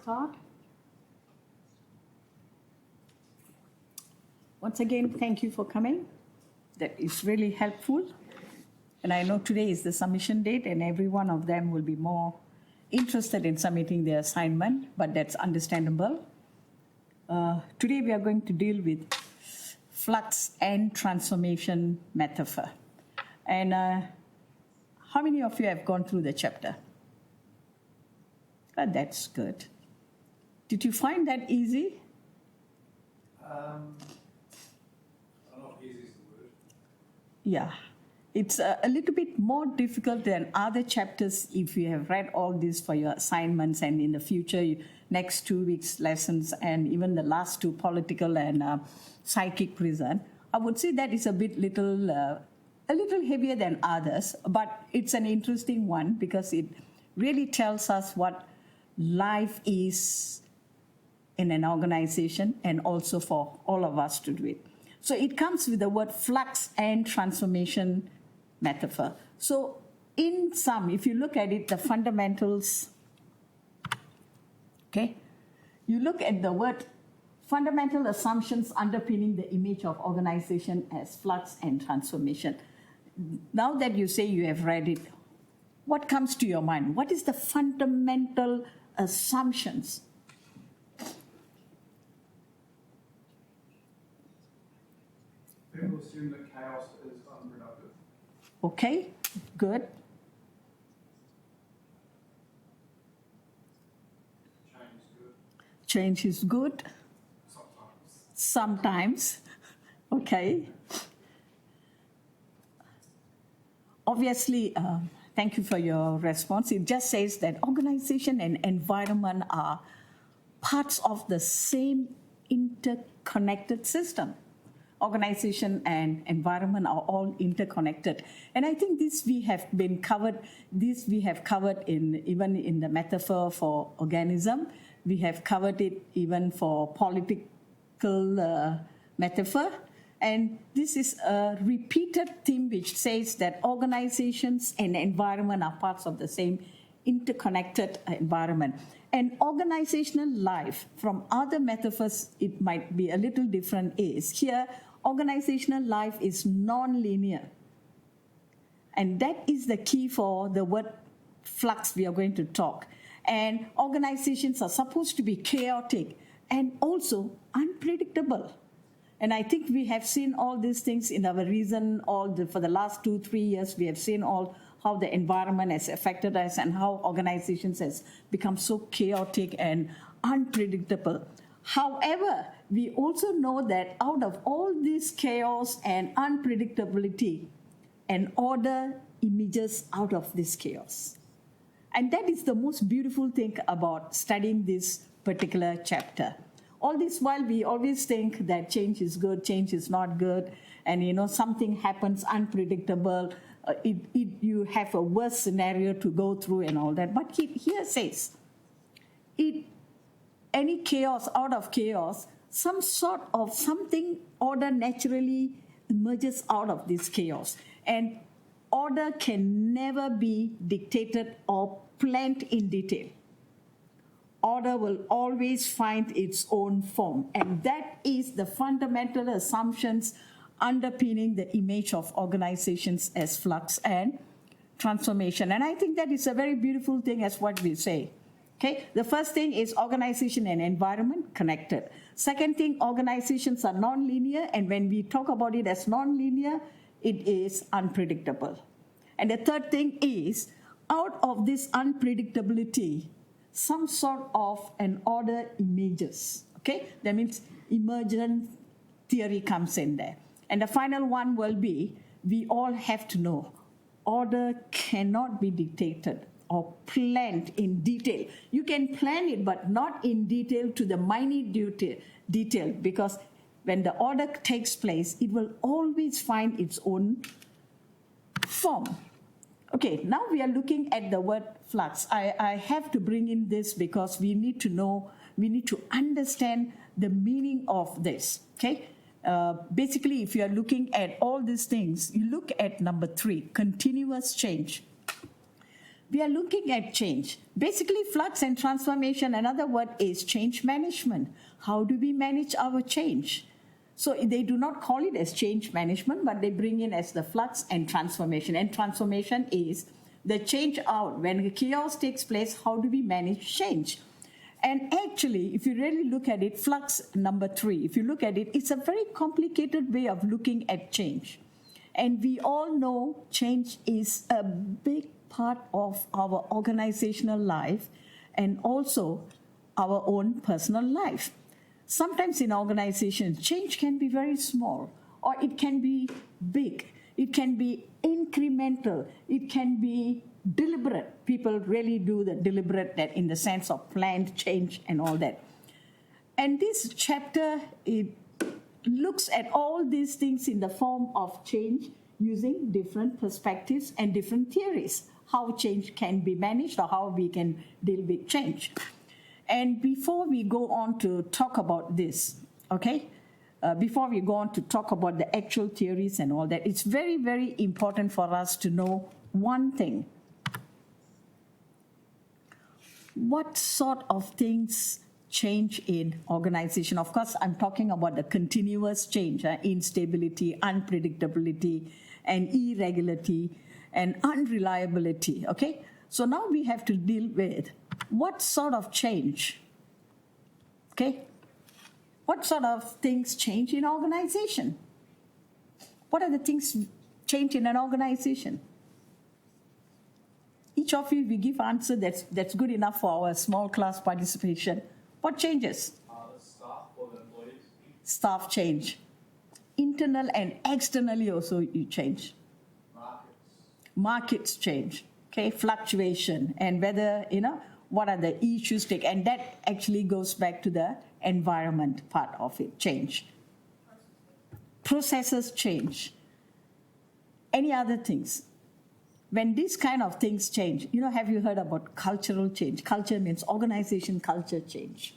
start. Once again, thank you for coming. That is really helpful. And I know today is the submission date, and every one of them will be more interested in submitting their assignment, but that's understandable. Today we are going to deal with flux and transformation metaphor. And how many of you have gone through the chapter? That's good. Did you find that easy? I don't know if easy is the word. Yeah. It's a little bit more difficult than other chapters if you have read all this for your assignments, and in the future, next 2 weeks' lessons, and even the last two, political and psychic prison. I would say that is a little heavier than others, but it's an interesting one because it really tells us what life is in an organization and also for all of us to do it. So it comes with the word flux and transformation metaphor. So in sum, if you look at it, the fundamentals, okay, you look at the word fundamental assumptions underpinning the image of organization as flux and transformation. Now that you say you have read it, what comes to your mind? What is the fundamental assumptions? People assume that chaos is unproductive. Okay, good. Change is good. Change is good. Sometimes. Okay. Obviously, thank you for your response. It just says that organization and environment are parts of the same interconnected system. Organization and environment are all interconnected. And I think this we have covered even in the metaphor for organism. We have covered it even for political metaphor. And this is a repeated theme which says that organizations and environment are parts of the same interconnected environment. And organizational life, from other metaphors, it might be a little different, is here, organizational life is non-linear. And that is the key for the word flux we are going to talk. And organizations are supposed to be chaotic and also unpredictable. And I think we have seen all these things in our reason, for the last 2-3 years, we have seen how the environment has affected us and how organizations has become so chaotic and unpredictable. However, we also know that out of all this chaos and unpredictability, an order emerges out of this chaos. And that is the most beautiful thing about studying this particular chapter. All this while, we always think that change is good, change is not good, and something happens unpredictable. You have a worse scenario to go through and all that. But here says, any chaos, out of chaos, some sort of something, order naturally emerges out of this chaos. And order can never be dictated or planned in detail. Order will always find its own form. And that is the fundamental assumptions underpinning the image of organizations as flux and transformation. And I think that is a very beautiful thing as what we say. Okay, the first thing is organization and environment connected. Second thing, organizations are non-linear, and when we talk about it as non-linear, it is unpredictable. And the third thing is, out of this unpredictability, some sort of an order emerges. Okay, that means emergent theory comes in there. And the final one will be, we all have to know, order cannot be dictated or planned in detail. You can plan it, but not in detail to the minute detail, because when the order takes place, it will always find its own form. Okay, now we are looking at the word flux. I have to bring in this because we need to understand the meaning of this, okay? Basically, if you are looking at all these things, you look at number 3, continuous change. we are looking at change. Basically, flux and transformation, another word is change management. How do we manage our change? So they do not call it as change management, but they bring in as the flux and transformation. And transformation is the change out. When chaos takes place, how do we manage change? And actually, if you really look at it, flux number 3, if you look at it, it's a very complicated way of looking at change. And we all know change is a big part of our organizational life and also our own personal life. Sometimes in organizations, change can be very small, or it can be big. It can be incremental. It can be deliberate. People really do the deliberate, that in the sense of planned change and all that. And this chapter, it looks at all these things in the form of change using different perspectives and different theories, how change can be managed or how we can deal with change. And before we go on to talk about this, okay, before we go on to talk about the actual theories and all that, it's very, very important for us to know one thing. What sort of things change in organization? Of course, I'm talking about the continuous change, instability, unpredictability, and irregularity, and unreliability, okay? So now we have to deal with what sort of change, okay? What sort of things change in organization? What are the things change in an organization? Each of you, we give answer that's good enough for our small class participation. What changes? The staff or the employees. Staff change. Internal and externally also you change. Markets change, okay? Fluctuation, and whether, what are the issues take, and that actually goes back to the environment part of it, change. Processes change. Any other things? When these kind of things change, have you heard about cultural change? Culture means organization culture change.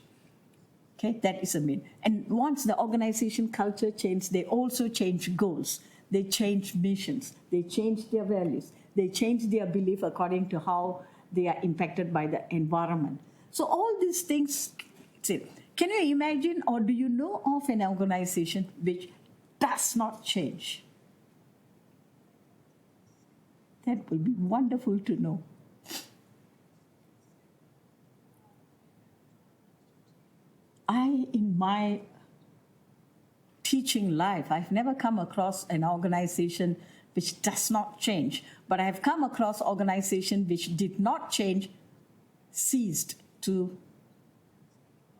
Okay, that is a mean. And once the organization culture changes, they also change goals. They change missions. They change their values. They change their belief according to how they are impacted by the environment. So all these things, can you imagine, or do you know of an organization which does not change? That will be wonderful to know. In my teaching life, I've never come across an organization which does not change, but I have come across organizations which did not change, ceased to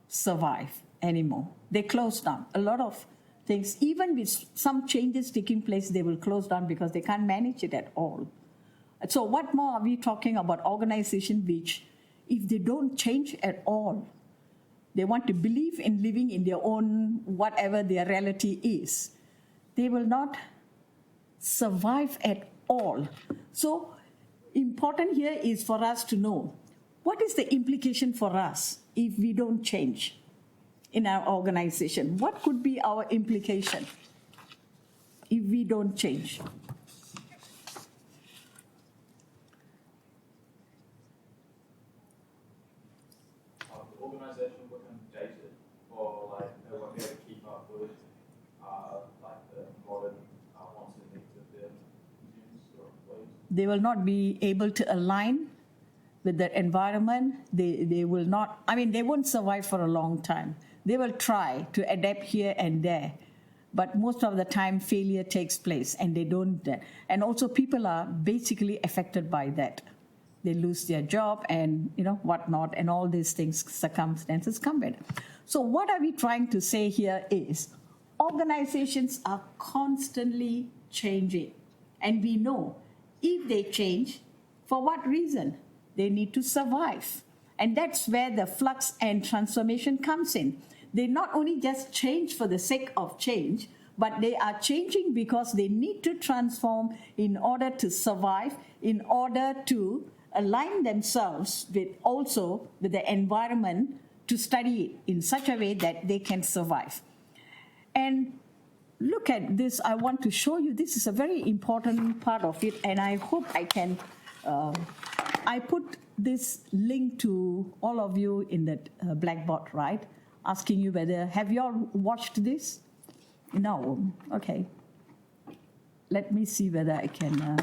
survive anymore. They closed down. A lot of things, even with some changes taking place, they will close down because they can't manage it at all. So what more are we talking about? Organizations which, if they don't change at all, they want to believe in living in their own, whatever their reality is, they will not survive at all. So important here is for us to know, what is the implication for us if we don't change in our organization? What could be our implication if we don't change? The organization become dated, or like they won't be able to keep up with like the modern wants and needs of their students or employees. They will not be able to align with the environment. They will not, they won't survive for a long time. They will try to adapt here and there, but most of the time failure takes place and they don't. And also people are basically affected by that. They lose their job and whatnot, and all these things, circumstances come with it. So what are we trying to say here is organizations are constantly changing, and we know if they change, for what reason? They need to survive. And that's where the flux and transformation comes in. They not only just change for the sake of change, but they are changing because they need to transform in order to survive, in order to align themselves with the environment, to study it in such a way that they can survive. And look at this. I want to show you, this is a very important part of it, and I hope I I put this link to all of you in that blackboard, right? Asking you whether, have you all watched this? No, okay. Let me see whether I can...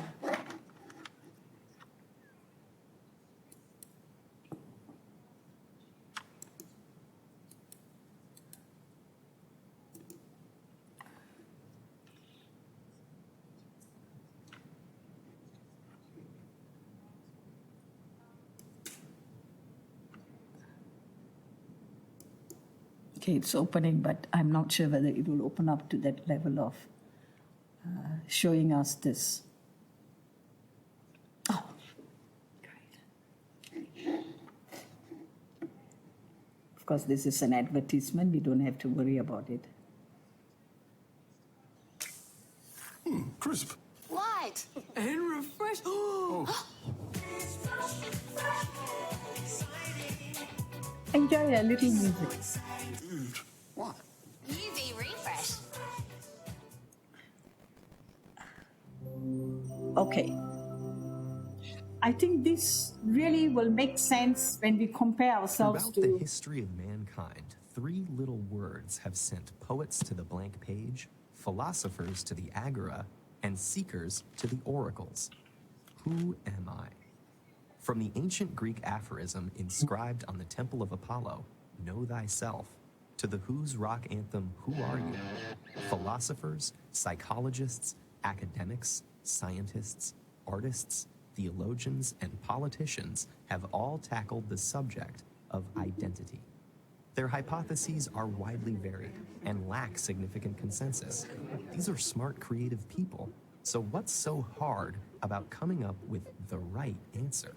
Okay, it's opening, but I'm not sure whether it will open up to that level of showing us this. Oh, great. Of course, this is an advertisement. We don't have to worry about it. Crisp. Light and refresh. Enjoy a little music. Dude, what? UV refresh. Okay. I think this really will make sense when we compare ourselves Throughout to... the history of mankind, 3 little words have sent poets to the blank page, philosophers to the agora, and seekers to the oracles. Who am I? From the ancient Greek aphorism inscribed on the Temple of Apollo, know thyself, to the Who's rock anthem, Who Are You? Philosophers, psychologists, academics, scientists, artists, theologians, and politicians have all tackled the subject of identity. Their hypotheses are widely varied and lack significant consensus. These are smart, creative people. So what's so hard about coming up with the right answer?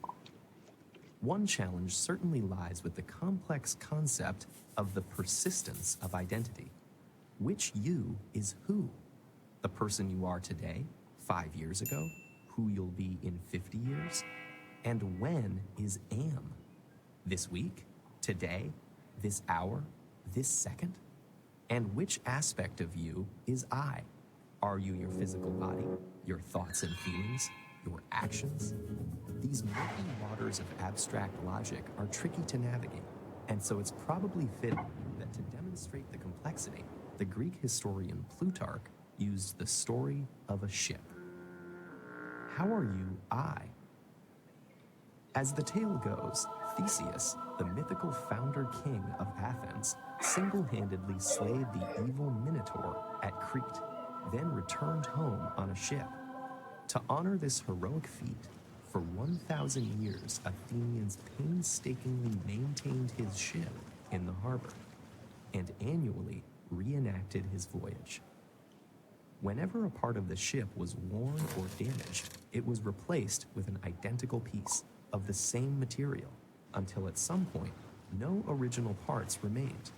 One challenge certainly lies with the complex concept of the persistence of identity. Which you is who? The person you are today, 5 years ago, who you'll be in 50 years? And when is am? This week? Today? This hour? This second? And which aspect of you is I? Are you your physical body, your thoughts and feelings, your actions? These murky waters of abstract logic are tricky to navigate, and so it's probably fitting that to demonstrate the complexity, the Greek historian Plutarch used the story of a ship. How are you I? As the tale goes, Theseus, the mythical founder king of Athens, single-handedly slayed the evil Minotaur at Crete, then returned home on a ship. To honor this heroic feat, for 1,000 years, Athenians painstakingly maintained his ship in the harbor and annually reenacted his voyage. Whenever a part of the ship was worn or damaged, it was replaced with an identical piece of the same material until at some point, no original parts remained.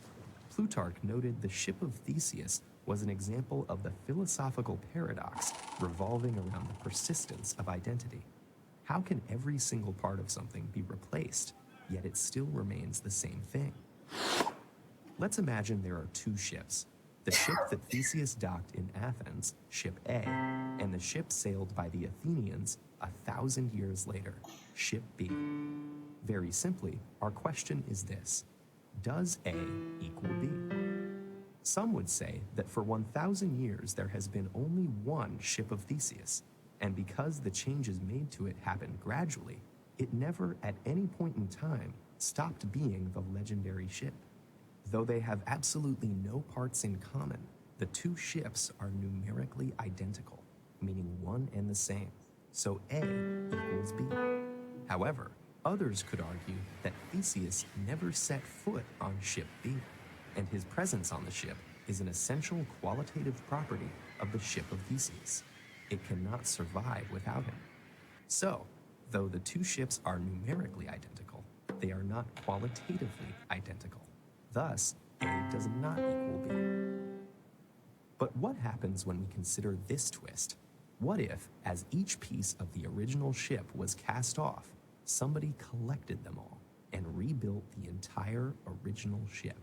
Plutarch noted the ship of Theseus was an example of the philosophical paradox revolving around the persistence of identity. How can every single part of something be replaced, yet it still remains the same thing? Let's imagine there are 2 ships. The ship that Theseus docked in Athens, Ship A, and the ship sailed by the Athenians 1,000 years later, Ship B. Very simply, our question is this: does A equal B? Some would say that for 1,000 years there has been only one ship of Theseus, and because the changes made to it happened gradually, it never at any point in time stopped being the legendary ship. Though they have absolutely no parts in common, the 2 ships are numerically identical, meaning one and the same, so A equals B. However, others could argue that Theseus never set foot on Ship B, and his presence on the ship is an essential qualitative property of the ship of Theseus. It cannot survive without him. So, though the 2 ships are numerically identical, they are not qualitatively identical. Thus, A does not equal B. But what happens when we consider this twist? What if, as each piece of the original ship was cast off, somebody collected them all and rebuilt the entire original ship?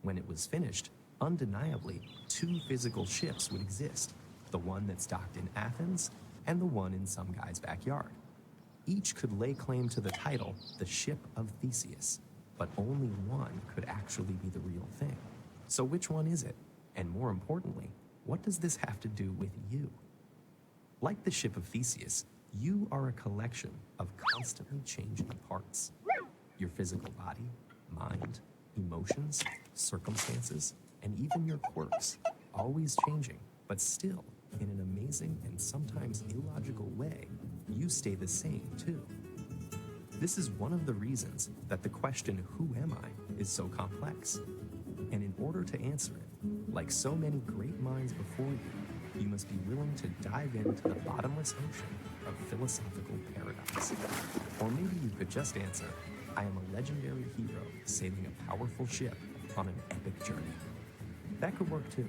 When it was finished, undeniably, 2 physical ships would exist, the one that's docked in Athens and the one in some guy's backyard. Each could lay claim to the title, the Ship of Theseus, but only one could actually be the real thing. So which one is it? And more importantly, what does this have to do with you? Like the Ship of Theseus, you are a collection of constantly changing parts. Your physical body, mind, emotions, circumstances, and even your quirks, always changing, but still, in an amazing and sometimes illogical way, you stay the same too. This is one of the reasons that the question, who am I, is so complex. And in order to answer it, like so many great minds before you, you must be willing to dive into the bottomless ocean of philosophical paradox. Or maybe you could just answer, I am a legendary hero sailing a powerful ship on an epic journey. That could work too.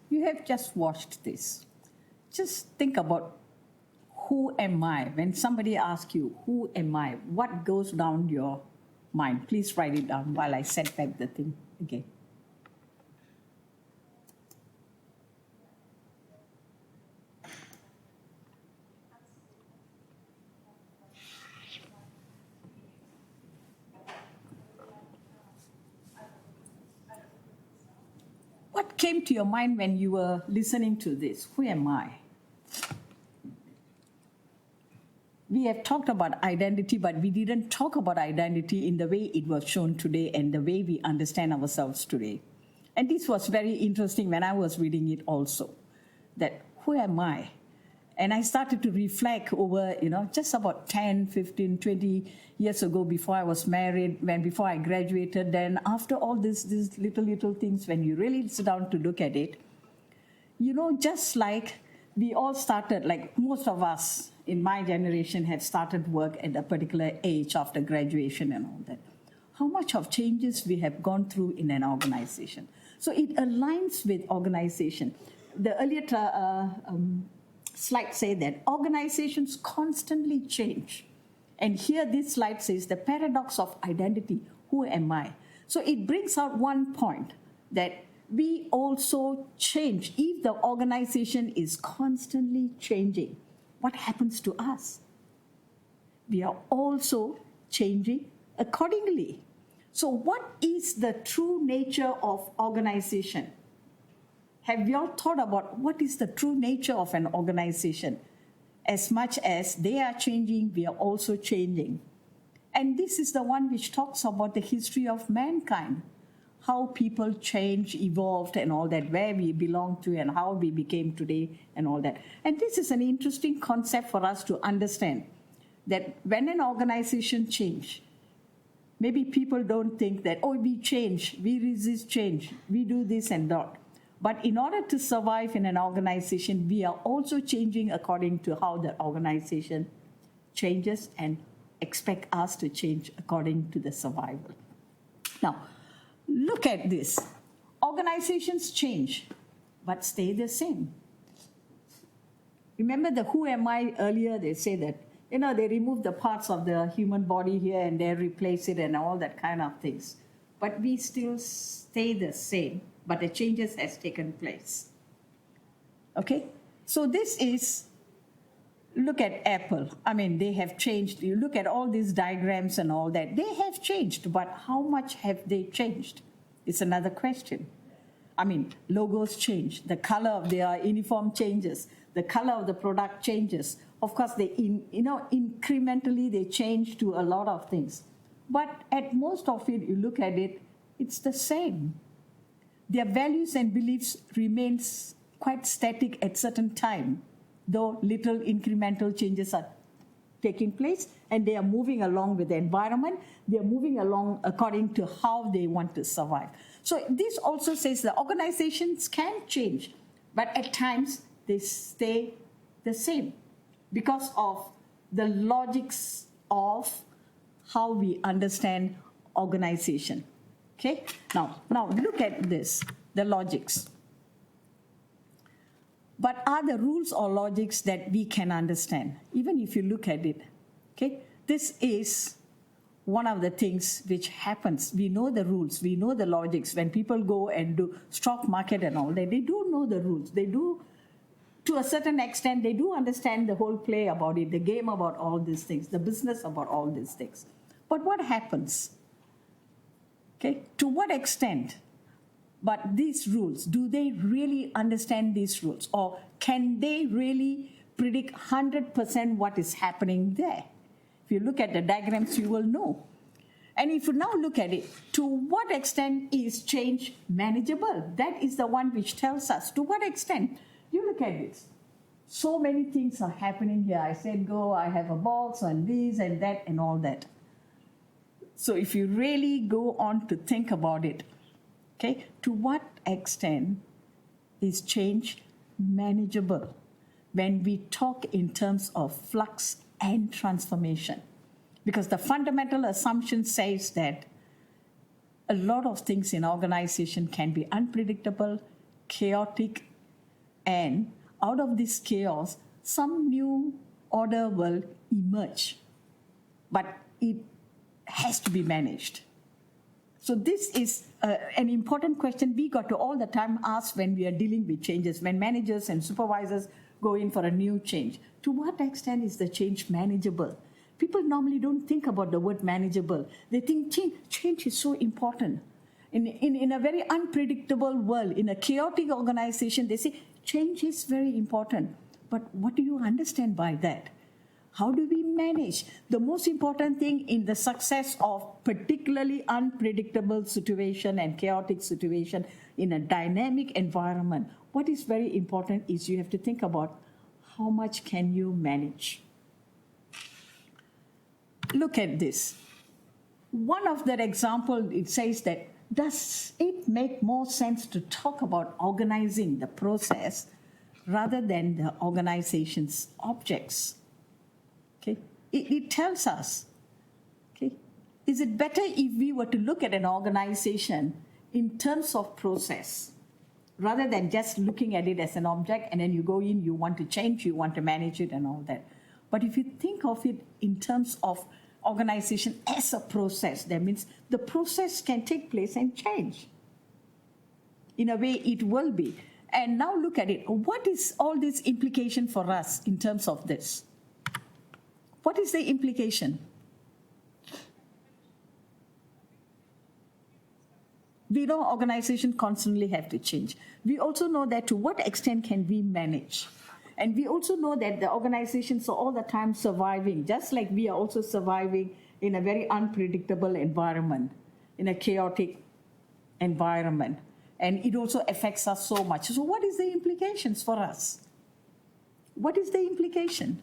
You have just watched this. Just think about, who am I? When somebody asks you, who am I? What goes down your mind? Please write it down while I set back the thing again. What came to your mind when you were listening to this? Who am I? We have talked about identity, but we didn't talk about identity in the way it was shown today and the way we understand ourselves today. And this was very interesting when I was reading it also, that who am I? And I started to reflect over, just about 10, 15, 20 years ago before I was married, before I graduated, then after all these little things, when you really sit down to look at it, just like we all started, like most of us in my generation had started work at a particular age after graduation and all that. How much of changes we have gone through in an organization. So it aligns with organization. The earlier slide say that organizations constantly change. And here this slide says the paradox of identity, who am I? So it brings out one point, that we also change. If the organization is constantly changing, what happens to us? We are also changing accordingly. So what is the true nature of organization? Have you all thought about what is the true nature of an organization? As much as they are changing, we are also changing. And this is the one which talks about the history of mankind, how people change, evolved, and all that, where we belong to and how we became today and all that. And this is an interesting concept for us to understand, that when an organization changes, maybe people don't think that, we change, we resist change, we do this and that. But in order to survive in an organization, we are also changing according to how the organization changes and expect us to change according to the survival. Now, look at this. Organizations change, but stay the same. Remember the who am I earlier? They say that, they remove the parts of the human body here and there, replace it and all that kind of things. But we still stay the same, but the changes has taken place. Okay? So this is, look at Apple. They have changed. You look at all these diagrams and all that. They have changed, but how much have they changed? It's another question. Logos change. The color of their uniform changes. The color of the product changes. Of course, incrementally they change to a lot of things. But at most of it, you look at it, it's the same. Their values and beliefs remains quite static at certain time, though little incremental changes are taking place, and they are moving along with the environment. They are moving along according to how they want to survive. So this also says that organizations can change, but at times they stay the same because of the logics of how we understand organization. Okay? Now look at this, the logics. But are the rules or logics that we can understand, even if you look at it? Okay? This is one of the things which happens, we know the rules, we know the logics. When people go and do stock market and all that, they do know the rules. They do, to a certain extent, they do understand the whole play about it, the game about all these things, the business about all these things. But what happens? Okay, to what extent? But these rules, do they really understand these rules? Or can they really predict 100% what is happening there? If you look at the diagrams, you will know. And if you now look at it, to what extent is change manageable? That is the one which tells us to what extent. You look at this. So many things are happening here. I said go, I have a box and this and that and all that. So if you really go on to think about it, okay, to what extent is change manageable when we talk in terms of flux and transformation? Because the fundamental assumption says that a lot of things in organization can be unpredictable, chaotic, and out of this chaos, some new order will emerge. But it has to be managed. So this is an important question we got to all the time ask when we are dealing with changes, when managers and supervisors go in for a new change. To what extent is the change manageable? People normally don't think about the word manageable. They think change is so important. In a very unpredictable world, in a chaotic organization, they say change is very important. But what do you understand by that? How do we manage? The most important thing in the success of particularly unpredictable situation and chaotic situation in a dynamic environment, what is very important is you have to think about how much can you manage. Look at this. One of that example, it says that, does it make more sense to talk about organizing the process rather than the organization's objects? Okay, it tells us, okay, is it better if we were to look at an organization in terms of process rather than just looking at it as an object and then you go in, you want to change, you want to manage it and all that. But if you think of it in terms of organization as a process, that means the process can take place and change. In a way, it will be. And now look at it. What is all this implication for us in terms of this? What is the implication? We know organizations constantly have to change. We also know that to what extent can we manage? And we also know that the organizations are all the time surviving, just like we are also surviving in a very unpredictable environment, in a chaotic environment. And it also affects us so much. So what is the implications for us? What is the implication?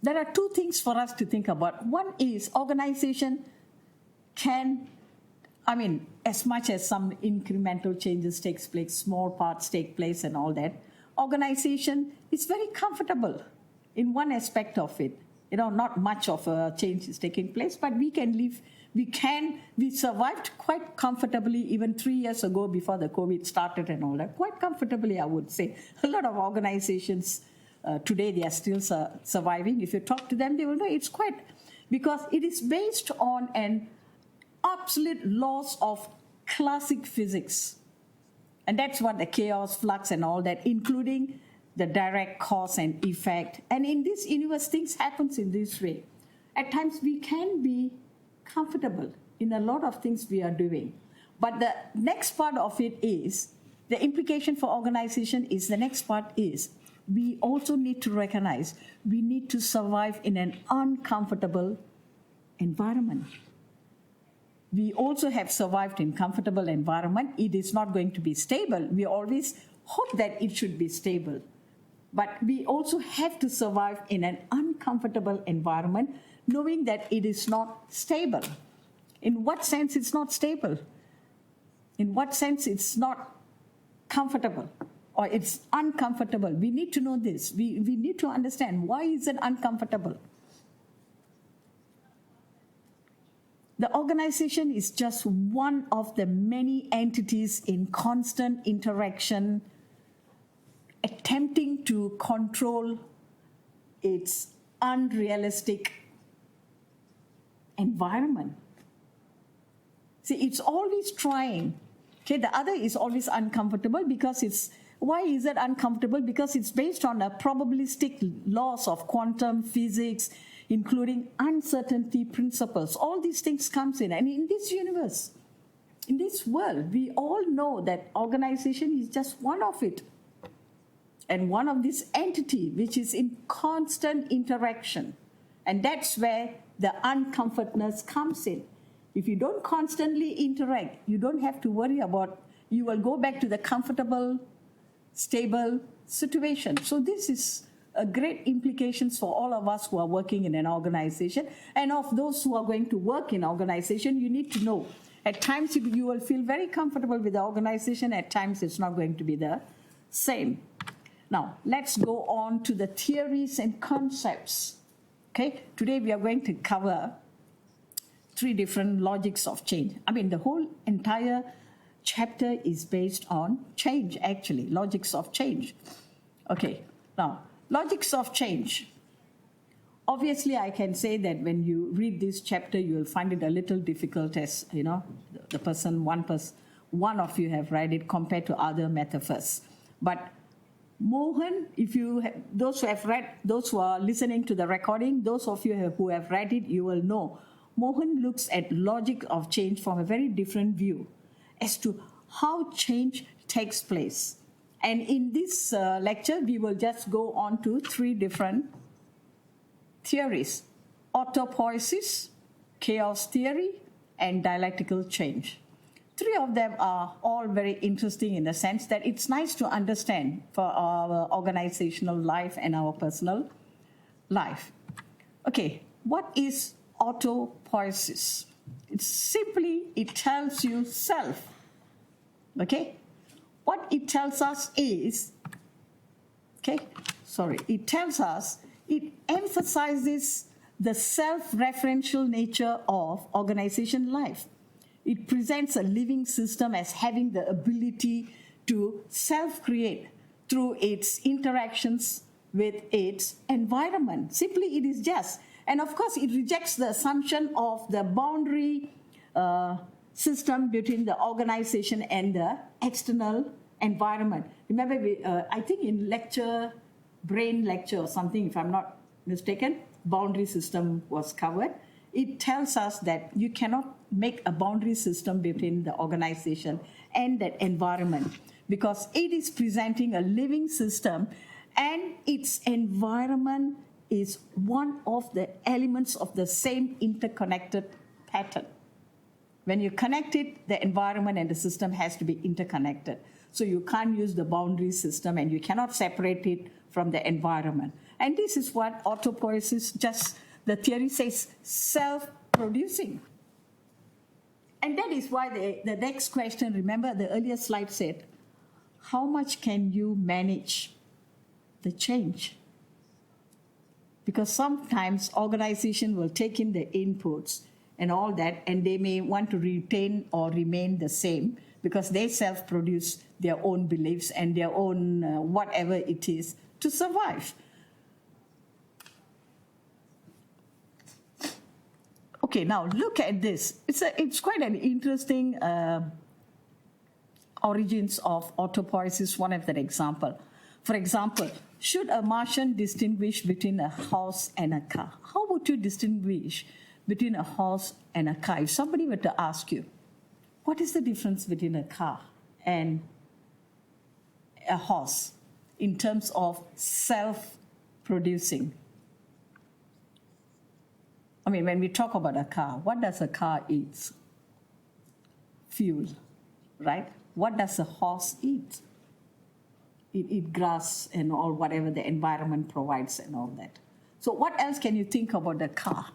There are two things for us to think about. One is organization can, as much as some incremental changes takes place, small parts take place and all that, organization is very comfortable in one aspect of it. Not much of a change is taking place, but we can live, we survived quite comfortably even 3 years ago before the COVID started and all that, quite comfortably, I would say. A lot of organizations today, they are still surviving. If you talk to them, they will know it's quite, because it is based on an absolute laws of classic physics. And that's what the chaos, flux, and all that, including the direct cause and effect. And in this universe, things happens in this way. At times, we can be comfortable in a lot of things we are doing. But the next part of it is, the implication for organization is, the next part is, we also need to recognize we need to survive in an uncomfortable environment. We also have survived in comfortable environment. It is not going to be stable. We always hope that it should be stable. But we also have to survive in an uncomfortable environment, knowing that it is not stable. In what sense it's not stable? In what sense it's not comfortable? Or it's uncomfortable. We need to know this. We need to understand why is it uncomfortable. The organization is just one of the many entities in constant interaction attempting to control its unrealistic environment. See, it's always trying. Okay, the other is always uncomfortable because it's, why is it uncomfortable? Because it's based on a probabilistic laws of quantum physics, including uncertainty principles. All these things comes in. And in this universe, in this world, we all know that organization is just one of it. And one of this entity which is in constant interaction. And that's where the uncomfortness comes in. If you don't constantly interact, you don't have to worry about, you will go back to the comfortable, stable situation. So this is a great implications for all of us who are working in an organization. And of those who are going to work in organization, you need to know. At times you will feel very comfortable with the organization. At times it's not going to be the same. Now, let's go on to the theories and concepts. Okay, today we are going to cover 3 different logics of change. I mean, the whole entire chapter is based on change, actually, logics of change. Okay, now, logics of change. Obviously, I can say that when you read this chapter, you will find it a little difficult as, you know, the person, one of you have read it compared to other metaphors. But Mohan, if you have, those who have read, those who are listening to the recording, those of you who have read it, you will know. Mohan looks at logic of change from a very different view as to how change takes place. And in this lecture, we will just go on to 3 different theories: autopoiesis, chaos theory, and dialectical change. 3 of them are all very interesting in the sense that it's nice to understand for our organizational life and our personal life. Okay, what is autopoiesis? It's simply, it tells you self. Okay? What it tells us is, it emphasizes the self-referential nature of organization life. It presents a living system as having the ability to self-create through its interactions with its environment. Simply, it is just. And of course, it rejects the assumption of the boundary system between the organization and the external environment. Remember, I think in brain lecture or something, if I'm not mistaken, boundary system was covered. It tells us that you cannot make a boundary system between the organization and that environment because it is presenting a living system and its environment is one of the elements of the same interconnected pattern. When you connect it, the environment and the system has to be interconnected. So you can't use the boundary system and you cannot separate it from the environment. And this is what autopoiesis, just the theory says, self-producing. And that is why the next question, remember the earlier slide said, how much can you manage the change? Because sometimes organization will take in the inputs and all that, and they may want to retain or remain the same because they self-produce their own beliefs and their own whatever it is to survive. Okay, now look at this. It's quite an interesting origins of autopoiesis, one of that example. For example, should a Martian distinguish between a horse and a car? How would you distinguish between a horse and a car? If somebody were to ask you, what is the difference between a car and a horse in terms of self-producing? I mean, when we talk about a car, what does a car eat? Fuel, right? What does a horse eat? It eats grass and all whatever the environment provides and all that. So what else can you think about the car?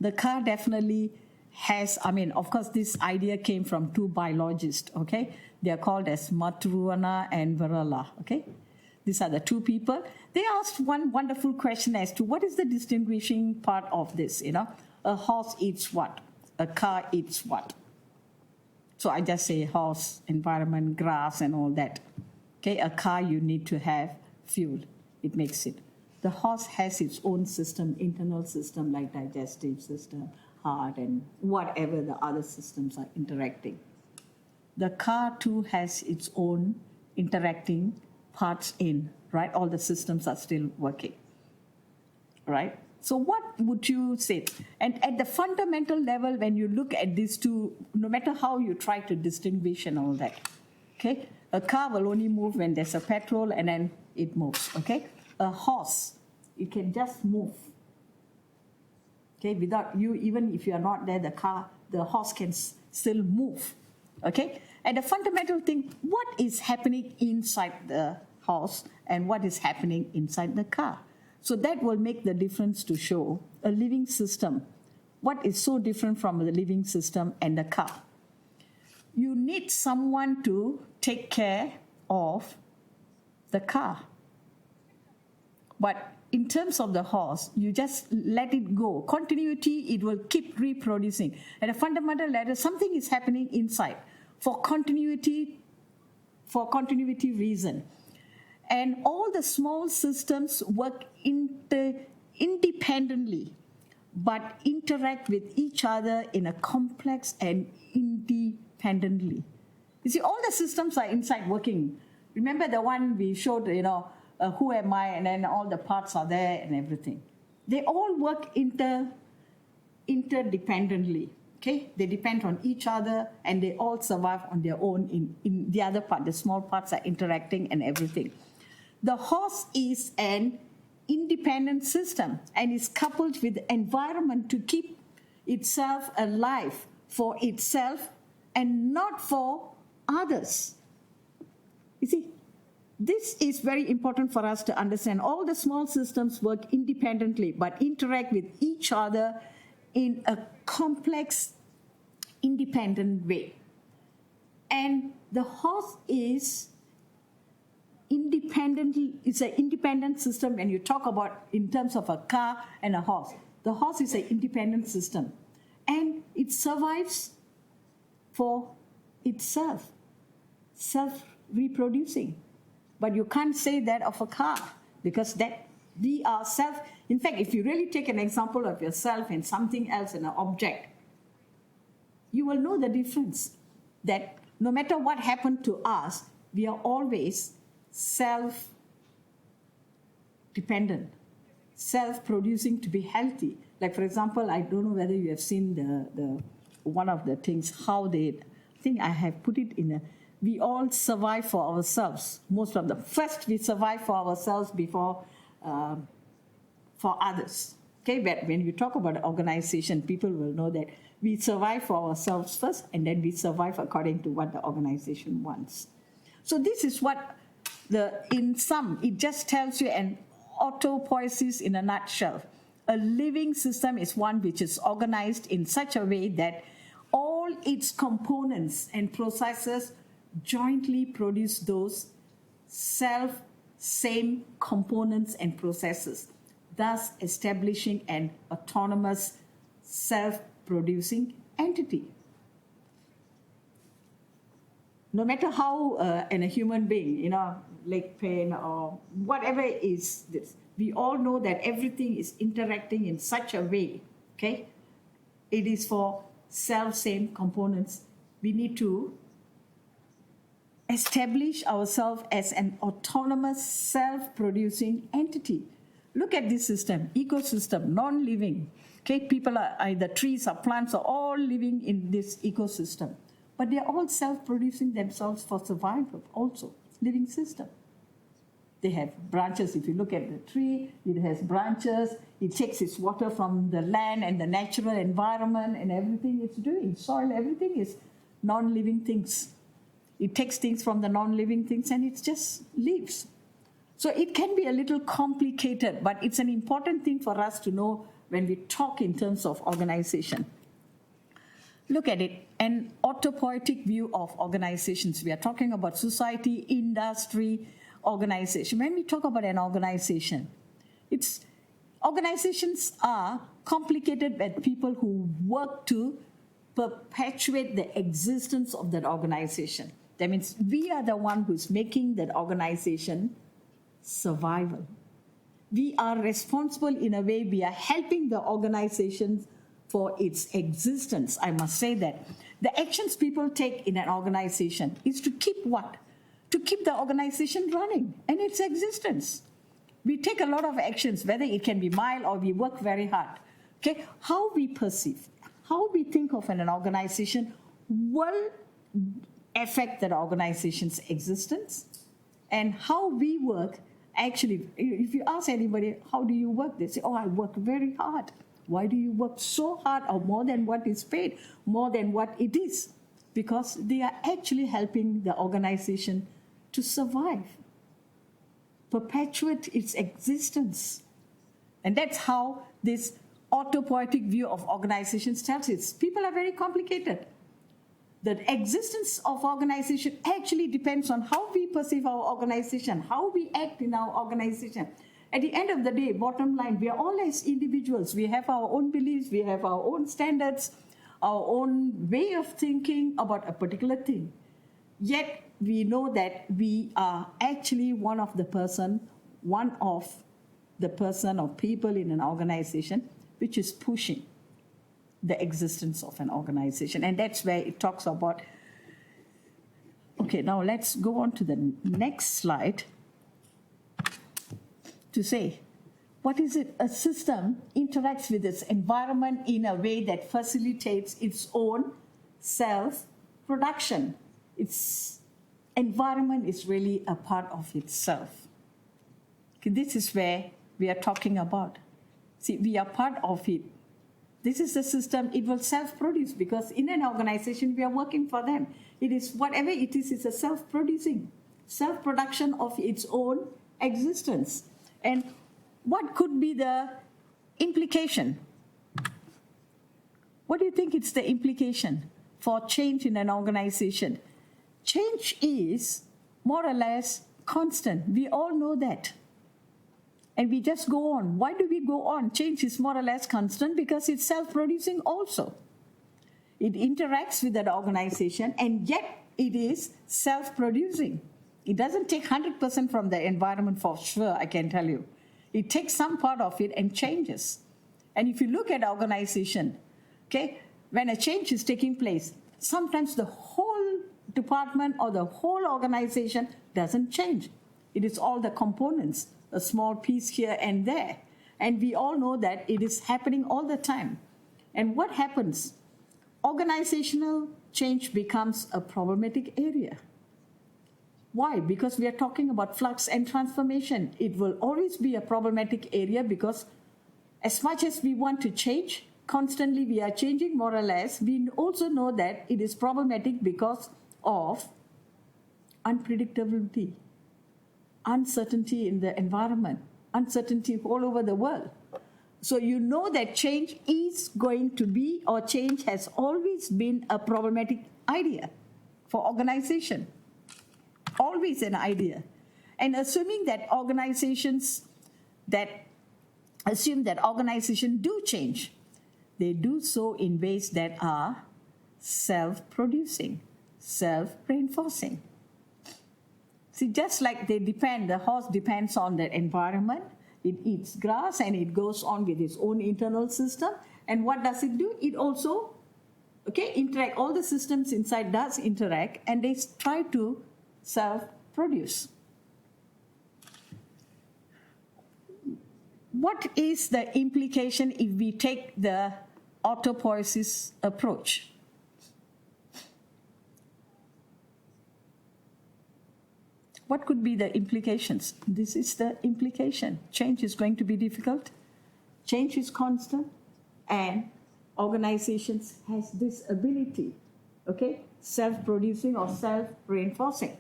The car definitely has, I mean, of course, this idea came from 2 biologists, okay? They are called as Matruana and Varela, okay? These are the 2 people. They asked one wonderful question as to what is the distinguishing part of this, you know? A horse eats what? A car eats what? So I just say horse, environment, grass, and all that. Okay, a car, you need to have fuel. It makes it. The horse has its own system, internal system like digestive system, heart, and whatever the other systems are interacting. The car too has its own interacting parts in, right? All the systems are still working, right? So what would you say? And at the fundamental level, when you look at these two, no matter how you try to distinguish and all that, okay? A car will only move when there's a petrol and then it moves, okay? A horse, it can just move, okay? Without you, even if you're not there, the horse can still move, okay? And the fundamental thing, what is happening inside the horse and what is happening inside the car? So that will make the difference to show a living system. What is so different from the living system and the car? You need someone to take care of the car. But in terms of the horse, you just let it go. Continuity, it will keep reproducing. At a fundamental level, something is happening inside for continuity reason. And all the small systems work independently, but interact with each other in a complex and independently. You see, all the systems are inside working. Remember the one we showed, who am I, and then all the parts are there and everything. They all work interdependently. Okay, they depend on each other, and they all survive on their own. In the other part, the small parts are interacting and everything. The horse is an independent system and is coupled with the environment to keep itself alive for itself and not for others. You see, this is very important for us to understand. All the small systems work independently but interact with each other in a complex, independent way. And the horse is it's an independent system when you talk about in terms of a car and a horse. The horse is an independent system and it survives for itself, self-reproducing. But you can't say that of a car because that we are self. In fact, if you really take an example of yourself and something else in an object, you will know the difference. That no matter what happened to us, we are always self-dependent, self-producing to be healthy. Like, for example, I don't know whether you have seen the one of the things, how I think I have put it in we all survive for ourselves. Most of them. First, we survive for ourselves before for others. Okay, but when you talk about organization, people will know that we survive for ourselves first, and then we survive according to what the organization wants. So this is what in sum, it just tells you an autopoiesis in a nutshell. A living system is one which is organized in such a way that all its components and processes jointly produce those same components and processes, thus establishing an autonomous, self-producing entity. No matter how in a human being, leg pain or whatever is this, we all know that everything is interacting in such a way, okay? It is for same components. We need to establish ourselves as an autonomous, self-producing entity. Look at this system, ecosystem, non-living. Okay, people are either trees or plants are all living in this ecosystem. But they're all self-producing themselves for survival also, living system. They have branches. If you look at the tree, it has branches. It takes its water from the land and the natural environment and everything it's doing. Soil, everything is non-living things. It takes things from the non-living things and it just lives. So it can be a little complicated, but it's an important thing for us to know when we talk in terms of organization. Look at it, an autopoietic view of organizations. We are talking about society, industry, organization. When we talk about an organization, organizations are complicated with people who work to perpetuate the existence of that organization. That means we are the one who's making that organization survival. We are responsible in a way, we are helping the organization for its existence. I must say that. The actions people take in an organization is to keep what? To keep the organization running and its existence. We take a lot of actions, whether it can be mild or we work very hard. Okay, how we perceive, how we think of an organization will affect that organization's existence, and how we work. Actually, if you ask anybody, how do you work? They say, oh, I work very hard. Why do you work so hard, or more than what is paid, more than what it is? Because they are actually helping the organization to survive, perpetuate its existence. And that's how this autopoietic view of organizations tells us. People are very complicated. The existence of organization actually depends on how we perceive our organization, how we act in our organization. At the end of the day, bottom line, we are all as individuals. We have our own beliefs, we have our own standards, our own way of thinking about a particular thing. Yet we know that we are actually one of the person or people in an organization which is pushing the existence of an organization. And that's where it talks about. Okay, now let's go on to the next slide to say, what is it? A system interacts with its environment in a way that facilitates its own self-production. Its environment is really a part of itself. Okay, this is where we are talking about. See, we are part of it. This is the system, it will self-produce, because in an organization, we are working for them. It is whatever it is, it's a self-producing, self-production of its own existence. And what could be the implication? What do you think it's the implication for change in an organization? Change is more or less constant. We all know that. And we just go on. Why do we go on? Change is more or less constant because it's self-producing also. It interacts with that organization, and yet it is self-producing. It doesn't take 100% from the environment for sure, I can tell you. It takes some part of it and changes. And if you look at organization, okay, when a change is taking place, sometimes the whole department or the whole organization doesn't change. It is all the components, a small piece here and there. And we all know that it is happening all the time. And what happens? Organizational change becomes a problematic area. Why? Because we are talking about flux and transformation. It will always be a problematic area because as much as we want to change, constantly we are changing more or less, we also know that it is problematic because of unpredictability, uncertainty in the environment, uncertainty all over the world. So you know that change is going to be, or change has always been a problematic idea for organization. Always an idea. And assuming that organizations do change, they do so in ways that are self-producing, self-reinforcing. See, just like the horse depends on the environment, it eats grass and it goes on with its own internal system. And what does it do? It also, interact. All the systems inside does interact, and they try to self-produce. What is the implication if we take the autopoiesis approach? What could be the implications? This is the implication. Change is going to be difficult. Change is constant. And organizations has this ability, self-producing or self-reinforcing.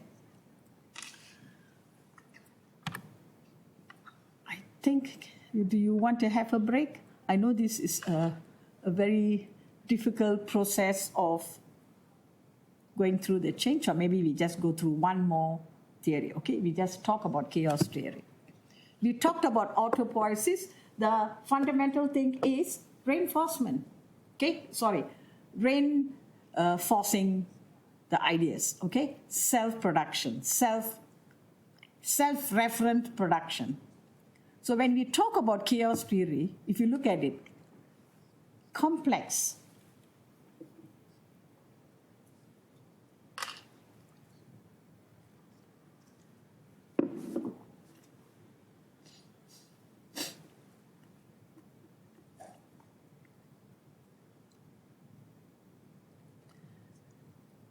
I think, do you want to have a break? I know this is a very difficult process of going through the change, or maybe we just go through one more theory, we just talk about chaos theory. We talked about autopoiesis. The fundamental thing is reinforcement, reinforcing the ideas, okay? Self-production, self-referent production. So when we talk about chaos theory, if you look at it, complex.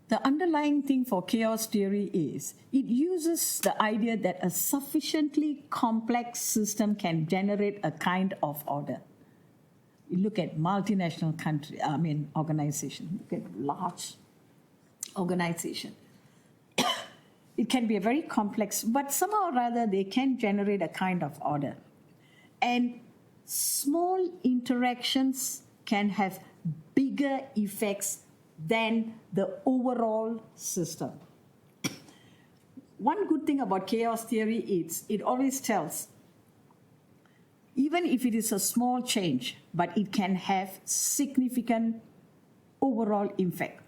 The underlying thing for chaos theory is it uses the idea that a sufficiently complex system can generate a kind of order. You look at multinational organization, look at large organization. It can be a very complex, but somehow or rather they can generate a kind of order. And small interactions can have bigger effects than the overall system. One good thing about chaos theory is it always tells, even if it is a small change, but it can have significant overall impact.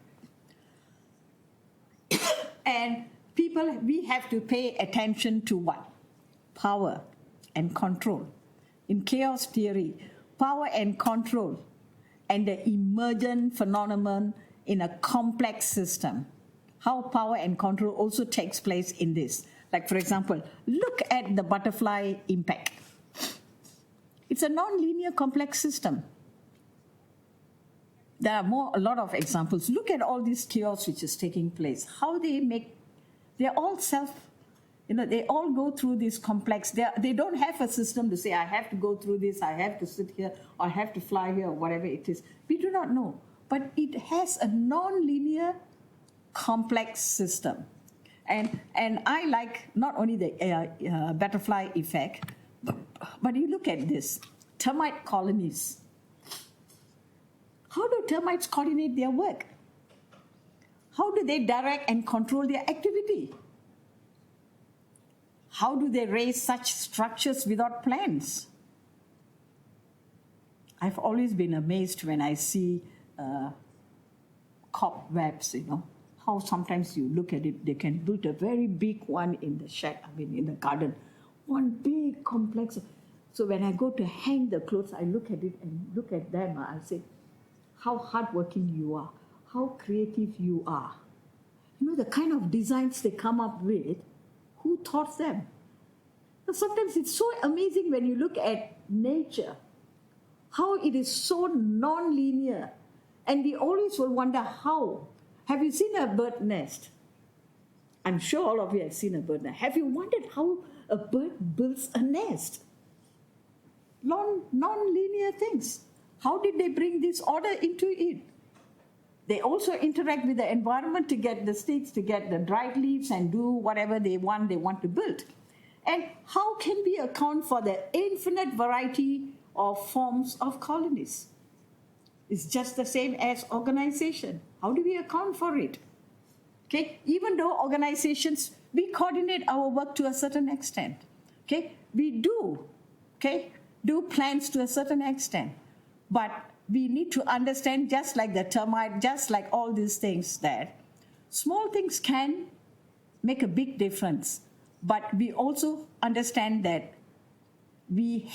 And people, we have to pay attention to what? Power and control. In chaos theory, power and control and the emergent phenomenon in a complex system. How power and control also takes place in this. Like, for example, look at the butterfly impact. It's a non-linear complex system. There are a lot of examples. Look at all this chaos which is taking place. How they're all they all go through this complex. They don't have a system to say, I have to go through this, I have to sit here, or I have to fly here, or whatever it is. We do not know. But it has a non-linear complex system. And I like not only the butterfly effect, but you look at this, termite colonies. How do termites coordinate their work? How do they direct and control their activity? How do they raise such structures without plans? I've always been amazed when I see cobwebs, how sometimes you look at it, they can build a very big one in the shed, in the garden, one big complex. So when I go to hang the clothes, I look at it and look at them, I say, how hardworking you are, how creative you are. The kind of designs they come up with, who taught them? Sometimes it's so amazing when you look at nature, how it is so non-linear. And we always will wonder how. Have you seen a bird nest? I'm sure all of you have seen a bird nest. Have you wondered how a bird builds a nest? Non-linear things. How did they bring this order into it? They also interact with the environment to get the sticks, to get the dried leaves and do whatever they want to build. And how can we account for the infinite variety of forms of colonies? It's just the same as organization. How do we account for it? Okay, even though organizations, we coordinate our work to a certain extent. Okay, we do plans to a certain extent. But we need to understand, just like the termite, just like all these things, that small things can make a big difference. But we also understand that we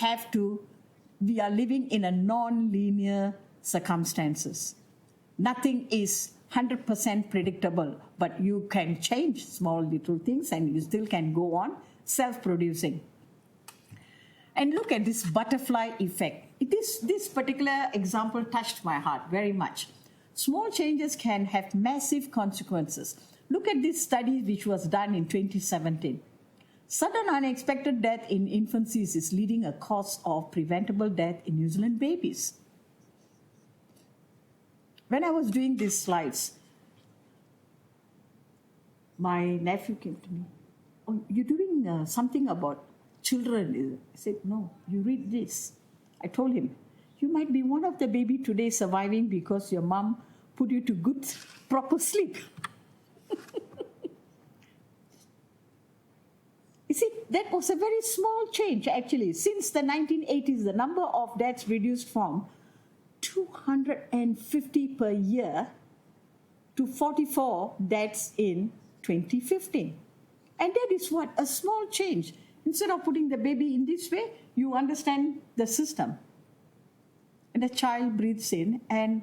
are living in a non-linear circumstances. Nothing is 100% predictable, but you can change small little things and you still can go on self-producing. And look at this butterfly effect. This particular example touched my heart very much. Small changes can have massive consequences. Look at this study which was done in 2017. Sudden unexpected death in infancy is leading a cause of preventable death in New Zealand babies. When I was doing these slides, my nephew came to me. Oh, you're doing something about children. I said, no, you read this. I told him, you might be one of the baby today surviving because your mom put you to good, proper sleep. You see, that was a very small change, actually. Since the 1980s, the number of deaths reduced from 250 per year to 44 deaths in 2015. And that is what? A small change. Instead of putting the baby in this way, you understand the system. And the child breathes in. And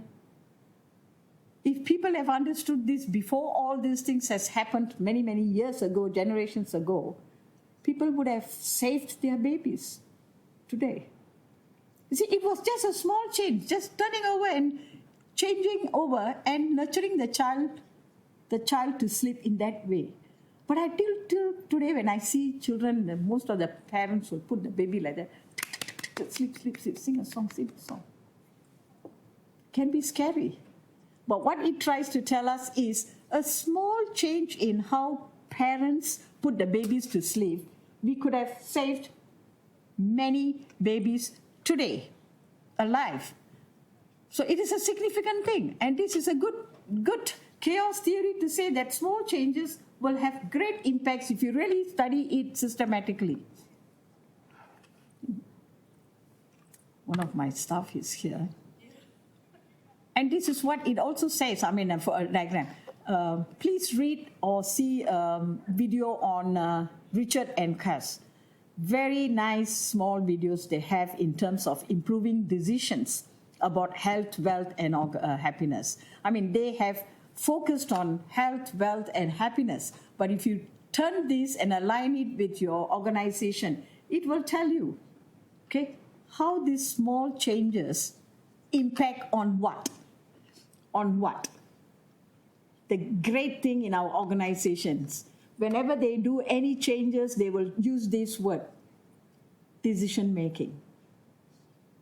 if people have understood this before all these things has happened many, many years ago, generations ago, people would have saved their babies today. You see, it was just a small change, just turning over and changing over and nurturing the child to sleep in that way. But till today, when I see children, most of the parents will put the baby like that, sleep, sleep, sleep, sing a song, sing a song. Can be scary. But what it tries to tell us is a small change in how parents put the babies to sleep. We could have saved many babies today alive. So it is a significant thing. And this is a good chaos theory to say that small changes will have great impacts if you really study it systematically. One of my staff is here. And this is what it also says, for a diagram. Please read or see video on Richard and Cass. Very nice small videos they have in terms of improving decisions about health, wealth, and happiness. They have focused on health, wealth, and happiness. But if you turn this and align it with your organization, it will tell you, okay, how these small changes impact on what? On what? The great thing in our organizations, whenever they do any changes, they will use this word, decision making.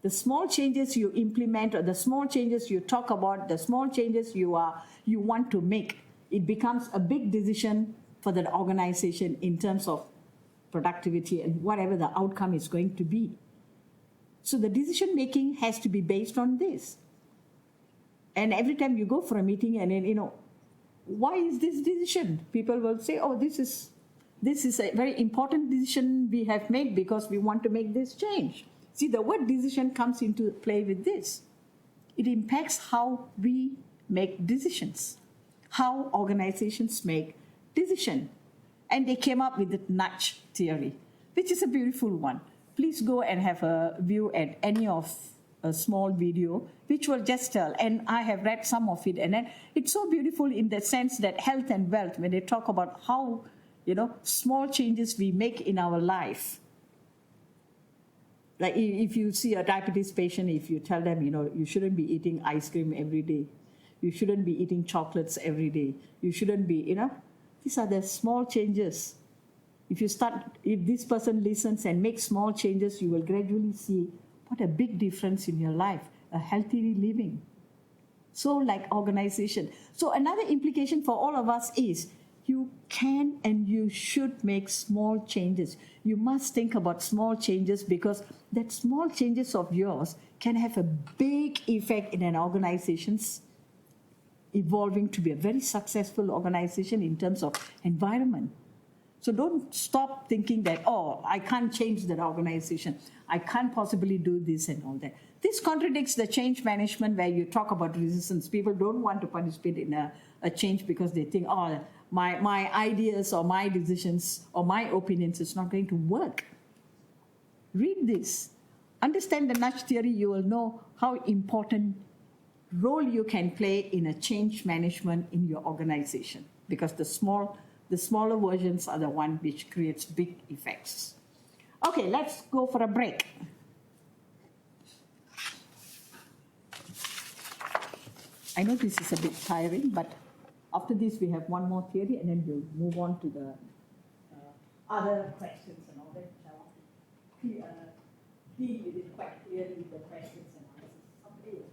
The small changes you implement, or the small changes you talk about, the small changes you want to make, it becomes a big decision for the organization in terms of productivity and whatever the outcome is going to be. So the decision making has to be based on this. And every time you go for a meeting and then, why is this decision? People will say, oh, this is a very important decision we have made because we want to make this change. See, the word decision comes into play with this. It impacts how we make decisions, how organizations make decisions. And they came up with the nudge theory, which is a beautiful one. Please go and have a view at any of a small video, which will just tell, and I have read some of it, and then it's so beautiful in the sense that health and wealth, when they talk about how, small changes we make in our life. Like if you see a diabetes patient, if you tell them, you shouldn't be eating ice cream every day, you shouldn't be eating chocolates every day, you shouldn't be, these are the small changes. If this person listens and makes small changes, you will gradually see what a big difference in your life, a healthy living. So like organization. So another implication for all of us is you can and you should make small changes. You must think about small changes because that small changes of yours can have a big effect in an organization's evolving to be a very successful organization in terms of environment. So don't stop thinking that, oh, I can't change that organization. I can't possibly do this and all that. This contradicts the change management where you talk about resistance. People don't want to participate in a change because they think, oh, my ideas or my decisions or my opinions is not going to work. Read this. Understand the nudge theory. You will know how important role you can play in a change management in your organization because the smaller versions are the one which creates big effects. Okay, let's go for a break. I know this is a bit tiring, but after this we have one more theory and then we'll move on to the other questions and all that. Deal with it quite clearly, the questions and answers. Okay.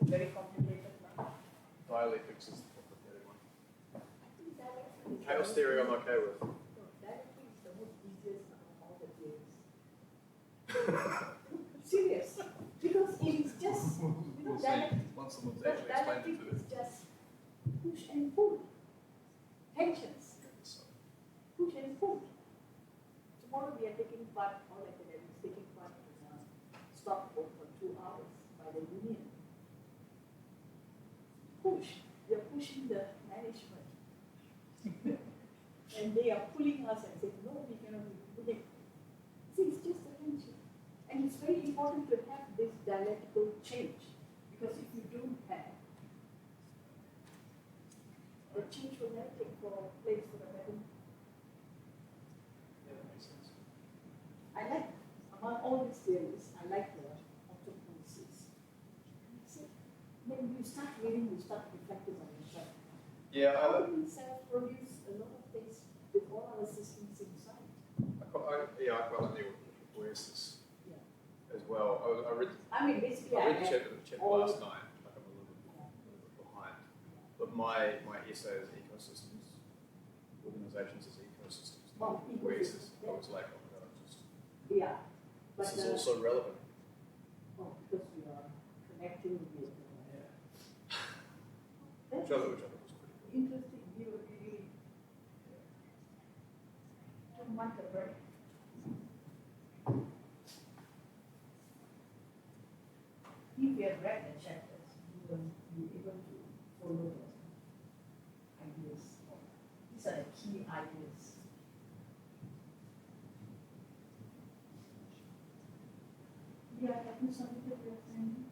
Very complicated now. Dialectics is the complicated one. Chaos theory I'm okay with. Serious. Because it is just, We'll see once someone's actually explained it to is us. just push and pull. Tensions. Push and pull. Tomorrow we are taking part, all academics taking part in a Stockport for 2 hours by the union. Push. We are pushing the management. And they are pulling us and saying, no, we cannot be pulling. See, it's just a tension. And it's very important to have this dialectical change. Because if you don't have, the change will never take place for the better. Yeah, that makes sense. I like, among all these theories, I like the autopoiesis. See, when you start reading, you start reflecting on yourself. Yeah, How do we self-produce a lot of things with all our systems inside? I quite like the Oasis Yeah. as well. I read Basically, I read the had chapter all- last night. Like I'm a little bit behind. But my essay is ecosystems, organizations as ecosystems. Oh, Oasis. ecosystems, I was like, oh my god, Yeah. But this is also relevant. because we are connecting with Which other was pretty cool. interesting. You really don't want a break. If you have read the chapters, you will be able to follow the ideas. These are the key ideas. Yeah, have you submitted your assignment?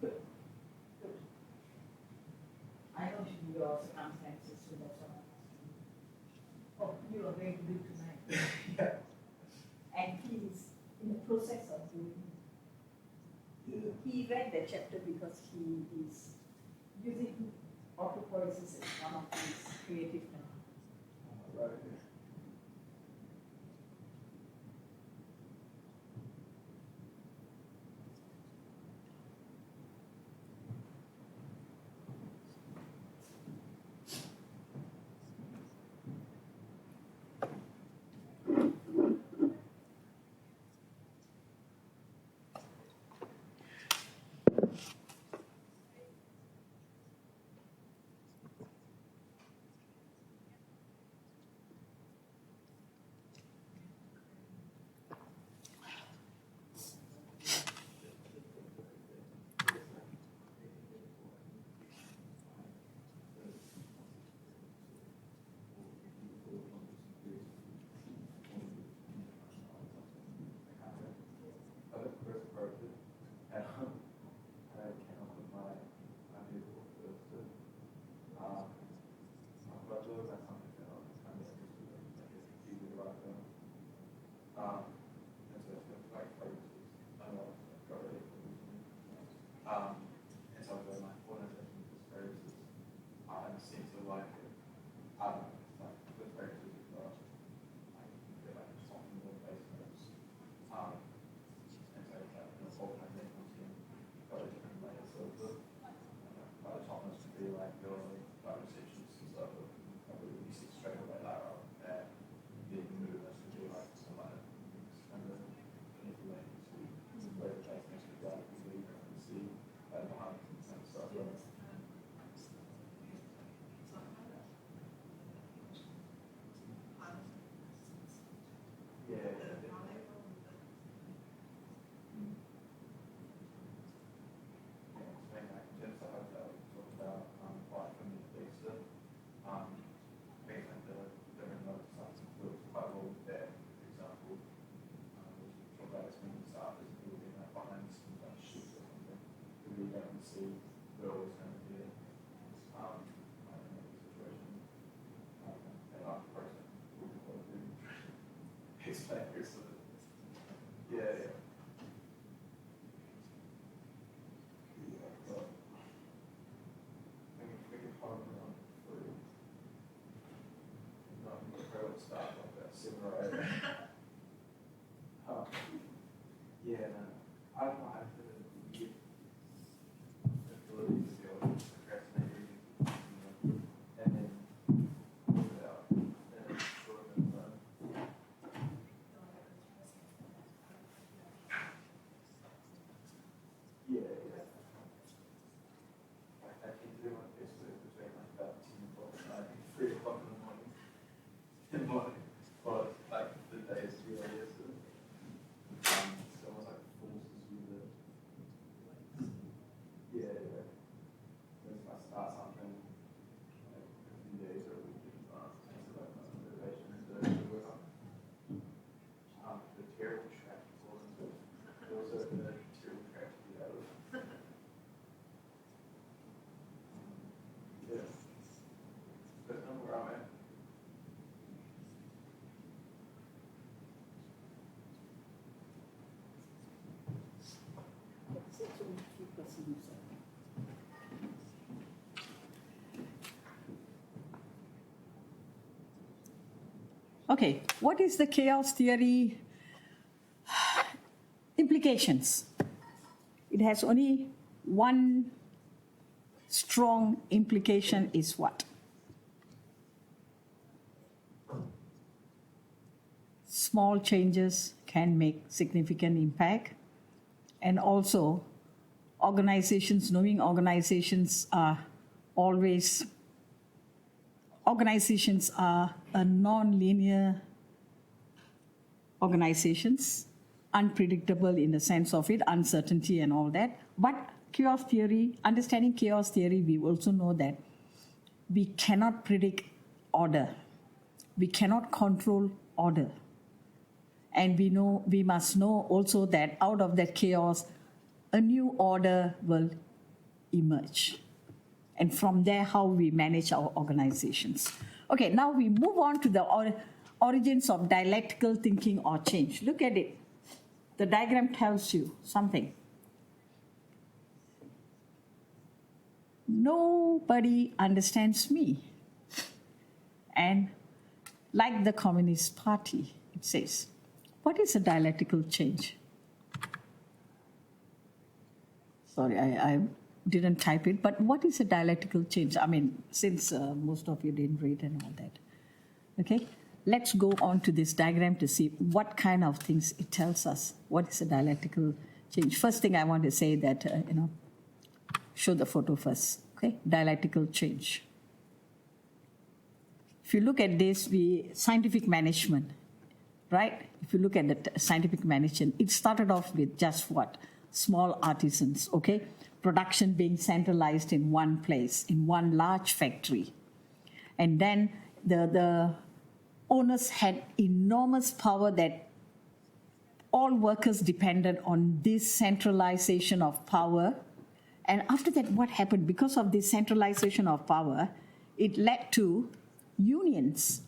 Good. Good. I know your circumstances, so that's why I'm asking. Oh, you are going to do tonight. And he is in the process of doing it. He read the chapter because he is using autopoiesis as one of his creative methods. Right. Okay, what is the chaos theory implications? It has only one strong implication is what? Small changes can make significant impact. And also, knowing organizations are a non-linear organizations, unpredictable in the sense of it, uncertainty and all that. But chaos theory, understanding chaos theory, we also know that we cannot predict order. We cannot control order. And we must know also that out of that chaos, a new order will emerge. And from there, how we manage our organizations. Okay, now we move on to the origins of dialectical thinking or change. Look at it. The diagram tells you something. Nobody understands me. And like the Communist Party, it says, what is a dialectical change? Sorry, I didn't type it, but what is a dialectical change? I mean, since most of you didn't read and all that. Okay, let's go on to this diagram to see what kind of things it tells us. What is a dialectical change? First thing I want to say that, show the photo first, okay? Dialectical change. If you look at this, scientific management, right? If you look at the scientific management, it started off with just what? Small artisans, okay? Production being centralized in one place, in one large factory. And then the owners had enormous power that all workers depended on this centralization of power. And after that, what happened? Because of this centralization of power, it led to unions.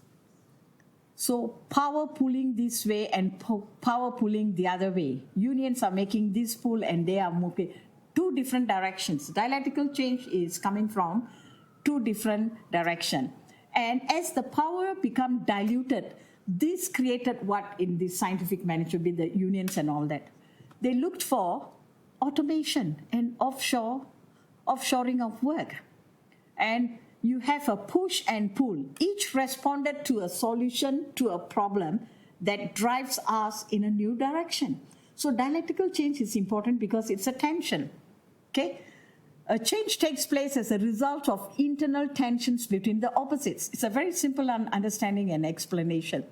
So power pulling this way and power pulling the other way. Unions are making this pull and they are moving two different directions. Dialectical change is coming from two different directions. And as the power become diluted, this created what in the scientific management with the unions and all that. They looked for automation and offshoring of work. And you have a push and pull. Each responded to a solution to a problem that drives us in a new direction. So dialectical change is important because it's a tension. Okay? A change takes place as a result of internal tensions between the opposites. It's a very simple understanding and explanation.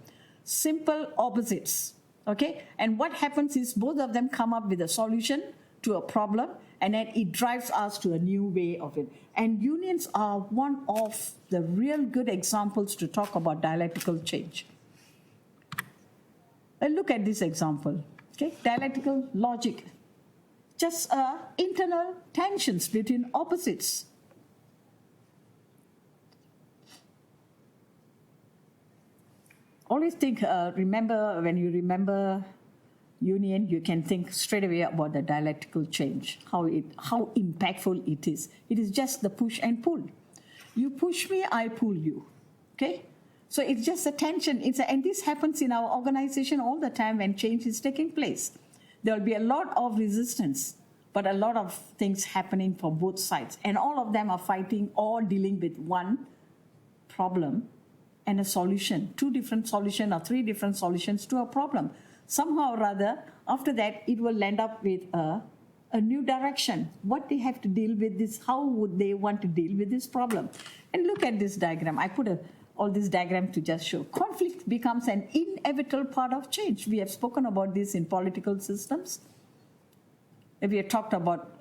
Simple opposites. Okay? And what happens is both of them come up with a solution to a problem, and then it drives us to a new way of it. And unions are one of the real good examples to talk about dialectical change. Look at this example. Okay? Dialectical logic. Just internal tensions between opposites. Always think, when you remember union, you can think straight away about the dialectical change, how impactful it is. It is just the push and pull. You push me, I pull you. Okay? So it's just a tension. And this happens in our organization all the time when change is taking place. There will be a lot of resistance, but a lot of things happening for both sides. And all of them are fighting or dealing with one problem and a solution, two different solutions or three different solutions to a problem. Somehow or other, after that, it will end up with a new direction. What they have to deal with this, how would they want to deal with this problem? And look at this diagram. I put all this diagram to just show. Conflict becomes an inevitable part of change. We have spoken about this in political systems. We have talked about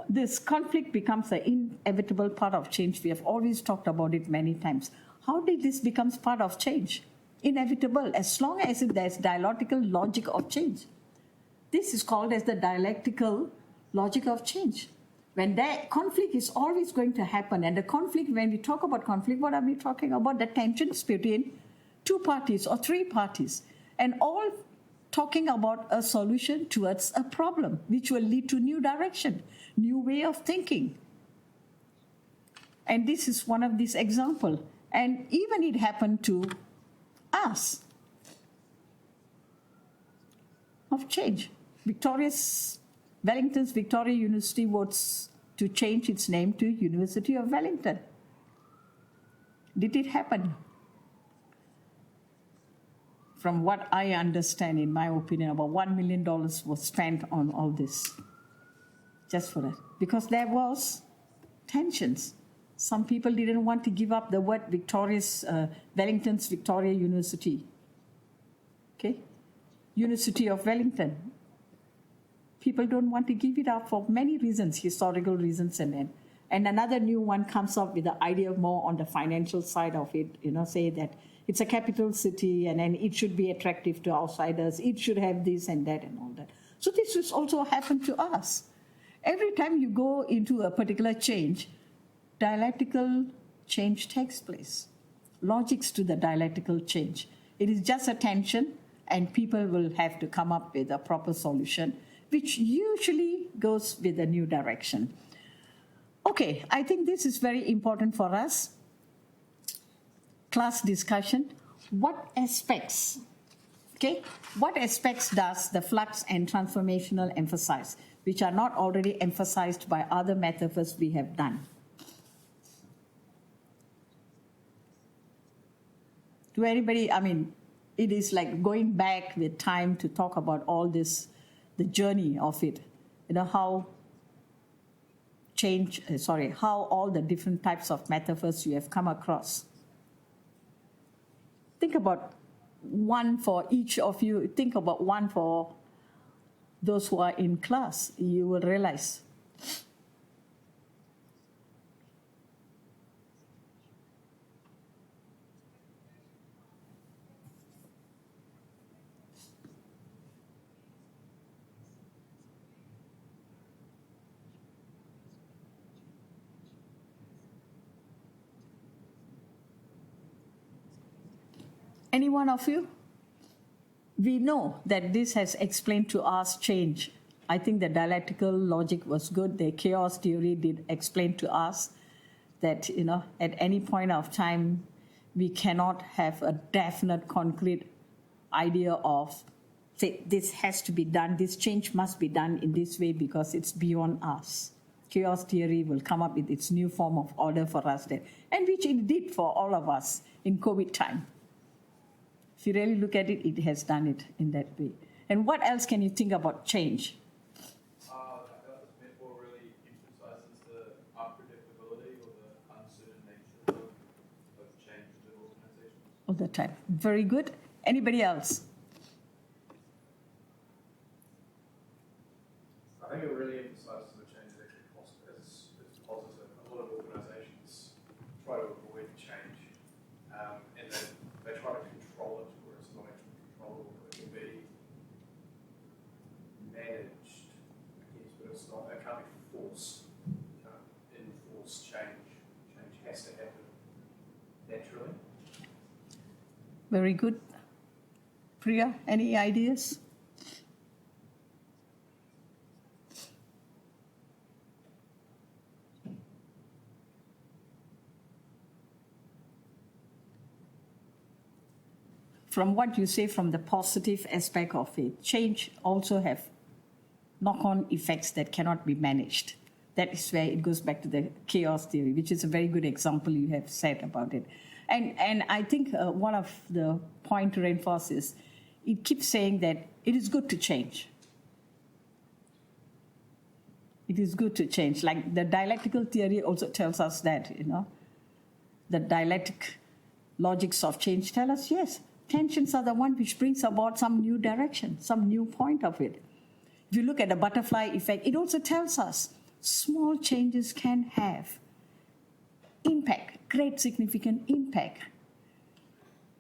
this. Conflict becomes an inevitable part of change. We have always talked about it many times. How did this become part of change? Inevitable, as long as there's dialectical logic of change. This is called as the dialectical logic of change. When that conflict is always going to happen, and the conflict, when we talk about conflict, what are we talking about? The tensions between two parties or three parties, and all talking about a solution towards a problem, which will lead to new direction, new way of thinking. And this is one of these examples. And even it happened to us of change. Wellington's Victoria University votes to change its name to University of Wellington. Did it happen? From what I understand, in my opinion, about $1 million was spent on all this, just for that. Because there was tensions. Some people didn't want to give up the word Wellington's Victoria University. Okay? University of Wellington. People don't want to give it up for many reasons, historical reasons, and another new one comes up with the idea more on the financial side of it, say that it's a capital city and then it should be attractive to outsiders, it should have this and that and all that. So this has also happened to us. Every time you go into a particular change, dialectical change takes place. Logics to the dialectical change. It is just a tension, and people will have to come up with a proper solution, which usually goes with a new direction. Okay, I think this is very important for us. Class discussion. What aspects does the flux and transformational emphasize, which are not already emphasized by other metaphors we have done? To anybody, it is like going back with time to talk about all this, the journey of it, how all the different types of metaphors you have come across. Think about one for each of you. Think about one for those who are in class. You will realize. Any one of you? We know that this has explained to us change. I think the dialectical logic was good. The chaos theory did explain to us that, at any point of time, we cannot have a definite, concrete idea of, say, this has to be done, this change must be done in this way because it's beyond us. Chaos theory will come up with its new form of order for us there, and which it did for all of us in COVID time. If you really look at it, it has done it in that way. And what else can you think about change? This metaphor really emphasizes the unpredictability or the uncertain nature of change within organizations. All the time. Very good. Anybody else? I think it really emphasizes the change is actually is positive. A lot of organizations try to avoid change, and they try to control it where it's not actually controllable. It can be managed, but it can't be forced. You can't enforce change. Change has to happen naturally. Very good. Priya, any ideas? From what you say, from the positive aspect of it, change also have knock-on effects that cannot be managed. That is where it goes back to the chaos theory, which is a very good example you have said about it. And I think one of the point to reinforce is, it keeps saying that it is good to change. It is good to change. Like the dialectical theory also tells us that, the dialectic logics of change tell us, yes, tensions are the one which brings about some new direction, some new point of it. If you look at the butterfly effect, it also tells us small changes can have impact, great significant impact.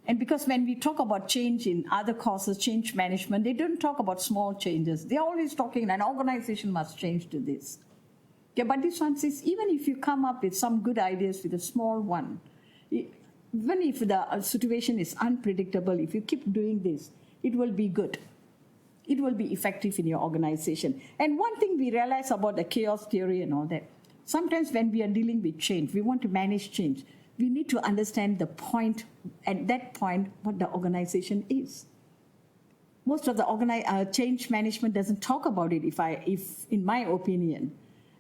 And because when we talk about change in other courses, change management, they don't talk about small changes. They're always talking an organization must change to this. Okay, but this one says, even if you come up with some good ideas with a small one, even if the situation is unpredictable, if you keep doing this, it will be good. It will be effective in your organization. And one thing we realize about the chaos theory and all that, sometimes when we are dealing with change, we want to manage change. we need to understand the point, at that point, what the organization is. Most of the change management doesn't talk about it, if in my opinion.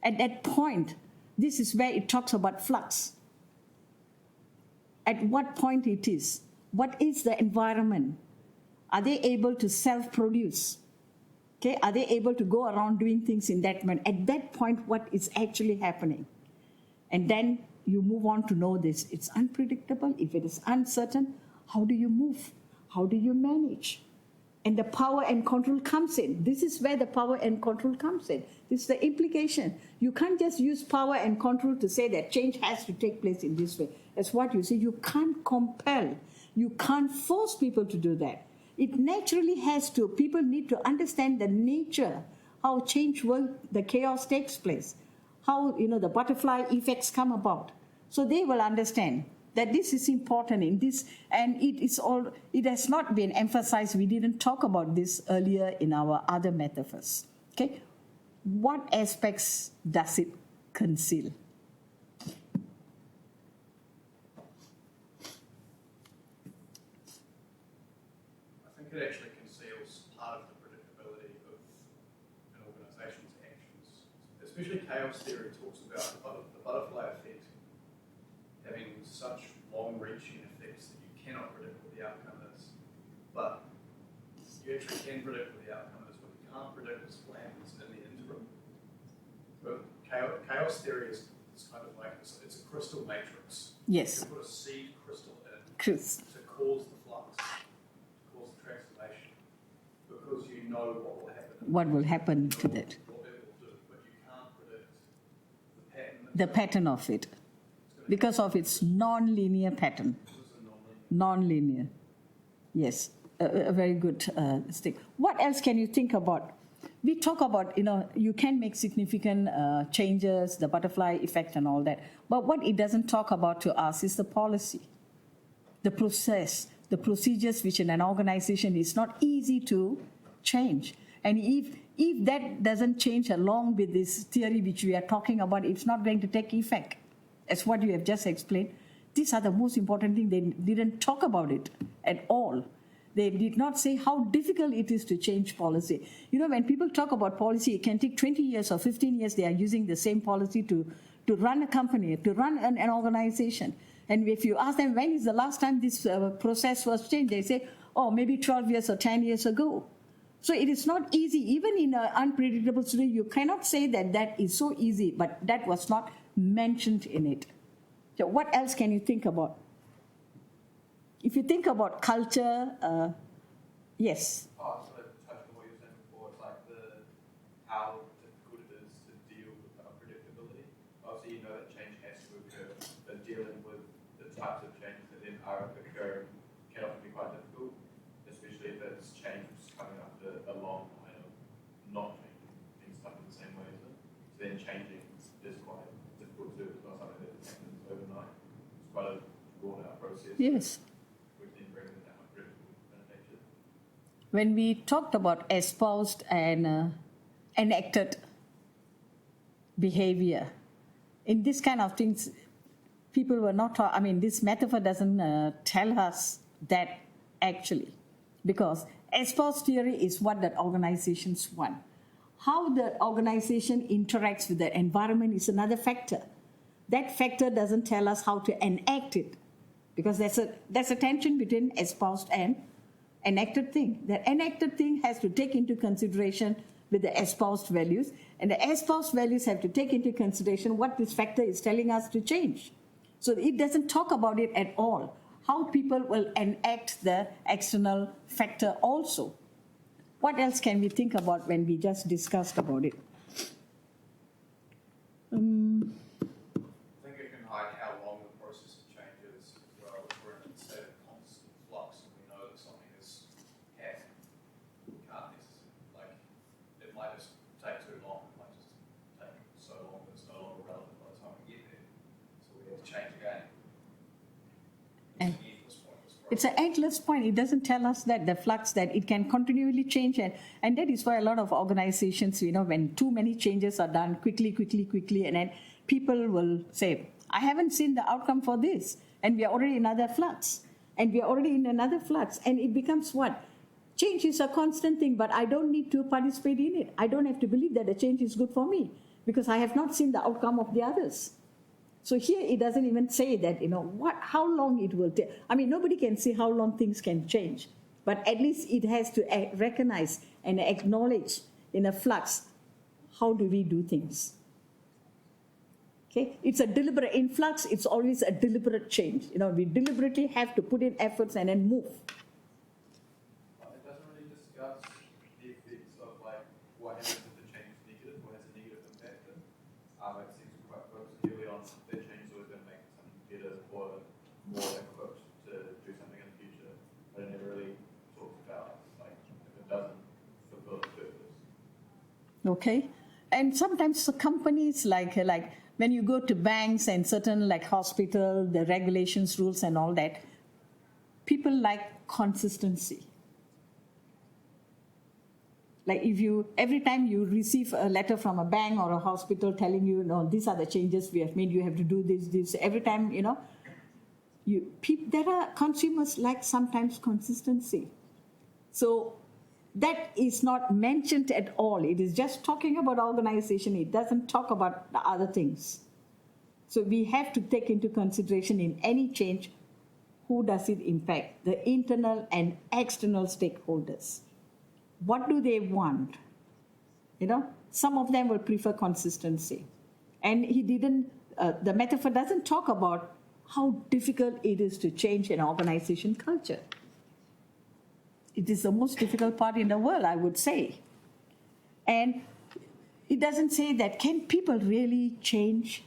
At that point, this is where it talks about flux. At what point it is? What is the environment? Are they able to self-produce? Okay, are they able to go around doing things in that manner? At that point, what is actually happening? And then you move on to know this. It's unpredictable. If it is uncertain, how do you move? How do you manage? And the power and control comes in. This is where the power and control comes in. This is the implication. You can't just use power and control to say that change has to take place in this way. That's what you say. You can't compel. You can't force people to do that. It naturally has to. People need to understand the nature, how change the chaos takes place, how the butterfly effects come about. So they will understand that this is important in this, and it has not been emphasized. We didn't talk about this earlier in our other metaphors. Okay, what aspects does it conceal? I think it actually conceals part of the predictability of an organisation's actions. Especially chaos theory talks about the butterfly effect having such long-reaching effects that you cannot predict what the outcome is. But you actually can predict what the outcome is, but you can't predict what's what happens in the interim. So chaos theory is kind of like it's a crystal matrix. Yes. You put a seed crystal in Chris. to cause the flux, to cause the transformation, because you know what will happen. What will happen to that? What it will do, but you can't predict the pattern. The pattern of it, because of its non-linear pattern. Non-linear. Yes, a very good thing. What else can you think about? We talk about, you can make significant changes, the butterfly effect and all that. But what it doesn't talk about to us is the policy, the process, the procedures which in an organization is not easy to change. And if that doesn't change along with this theory which we are talking about, it's not going to take effect. As what you have just explained, these are the most important things. They didn't talk about it at all. They did not say how difficult it is to change policy. When people talk about policy, it can take 20 years or 15 years. They are using the same policy to run a company, to run an organization. And if you ask them, when is the last time this process was changed? They say, maybe 12 years or 10 years ago. So it is not easy. Even in an unpredictable situation, you cannot say that is so easy, but that was not mentioned in it. So what else can you think about? If you think about culture, yes. Oh, I sort of touched on what you were saying before. It's like how difficult it is to deal with the unpredictability. Obviously, that change has to occur, but dealing with the types of changes that then are occurring can often be quite difficult, especially if it's change coming after a long line of not changing, being stuck in the same way as it. So then changing is quite difficult to do. It's not something that happens overnight. It's quite a drawn out process. Yes. When we talked about espoused and enacted behavior, in this kind of things, people were not taught. This metaphor doesn't tell us that actually, because espoused theory is what that organizations want. How the organization interacts with the environment is another factor. That factor doesn't tell us how to enact it, because there's a tension between espoused and enacted thing. The enacted thing has to take into consideration with the espoused values, and the espoused values have to take into consideration what this factor is telling us to change. So it doesn't talk about it at all, how people will enact the external factor also. What else can we think about when we just discussed about it? I think it can hide how long the process of change is as well. If we're in a state of constant flux and we know that something is happening, we can't necessarily, it might just take too long. It might just take so long that it's no longer relevant by the time we get there. So we have to change again. It's an endless point. It doesn't tell us that the flux, that it can continually change. And that is why a lot of organizations, when too many changes are done quickly, and then people will say, I haven't seen the outcome for this. And we are already in another flux. And we are already in another flux. And it becomes what? Change is a constant thing, but I don't need to participate in it. I don't have to believe that the change is good for me because I have not seen the outcome of the others. So here it doesn't even say that, how long it will take. I mean, nobody can say how long things can change, but at least it has to recognize and acknowledge in a flux, how do we do things? Okay, it's a deliberate influx. It's always a deliberate change. We deliberately have to put in efforts and then move. It doesn't really discuss the effects of what happens if the change is negative or has a negative impact. It seems quite focused heavily on that change is always going to make something better or more equipped to do something in the future, but it never really talks about if it doesn't fulfill its purpose. Okay, and sometimes the companies like when you go to banks and certain hospital, the regulations, rules and all that, people like consistency. Like every time you receive a letter from a bank or a hospital telling you, these are the changes we have made, you have to do this. Every time, there are consumers like sometimes consistency. So that is not mentioned at all. It is just talking about organization. It doesn't talk about the other things. So we have to take into consideration in any change, who does it impact? The internal and external stakeholders. What do they want? Some of them will prefer consistency. And the metaphor doesn't talk about how difficult it is to change an organization culture. It is the most difficult part in the world, I would say. And it doesn't say that can people really change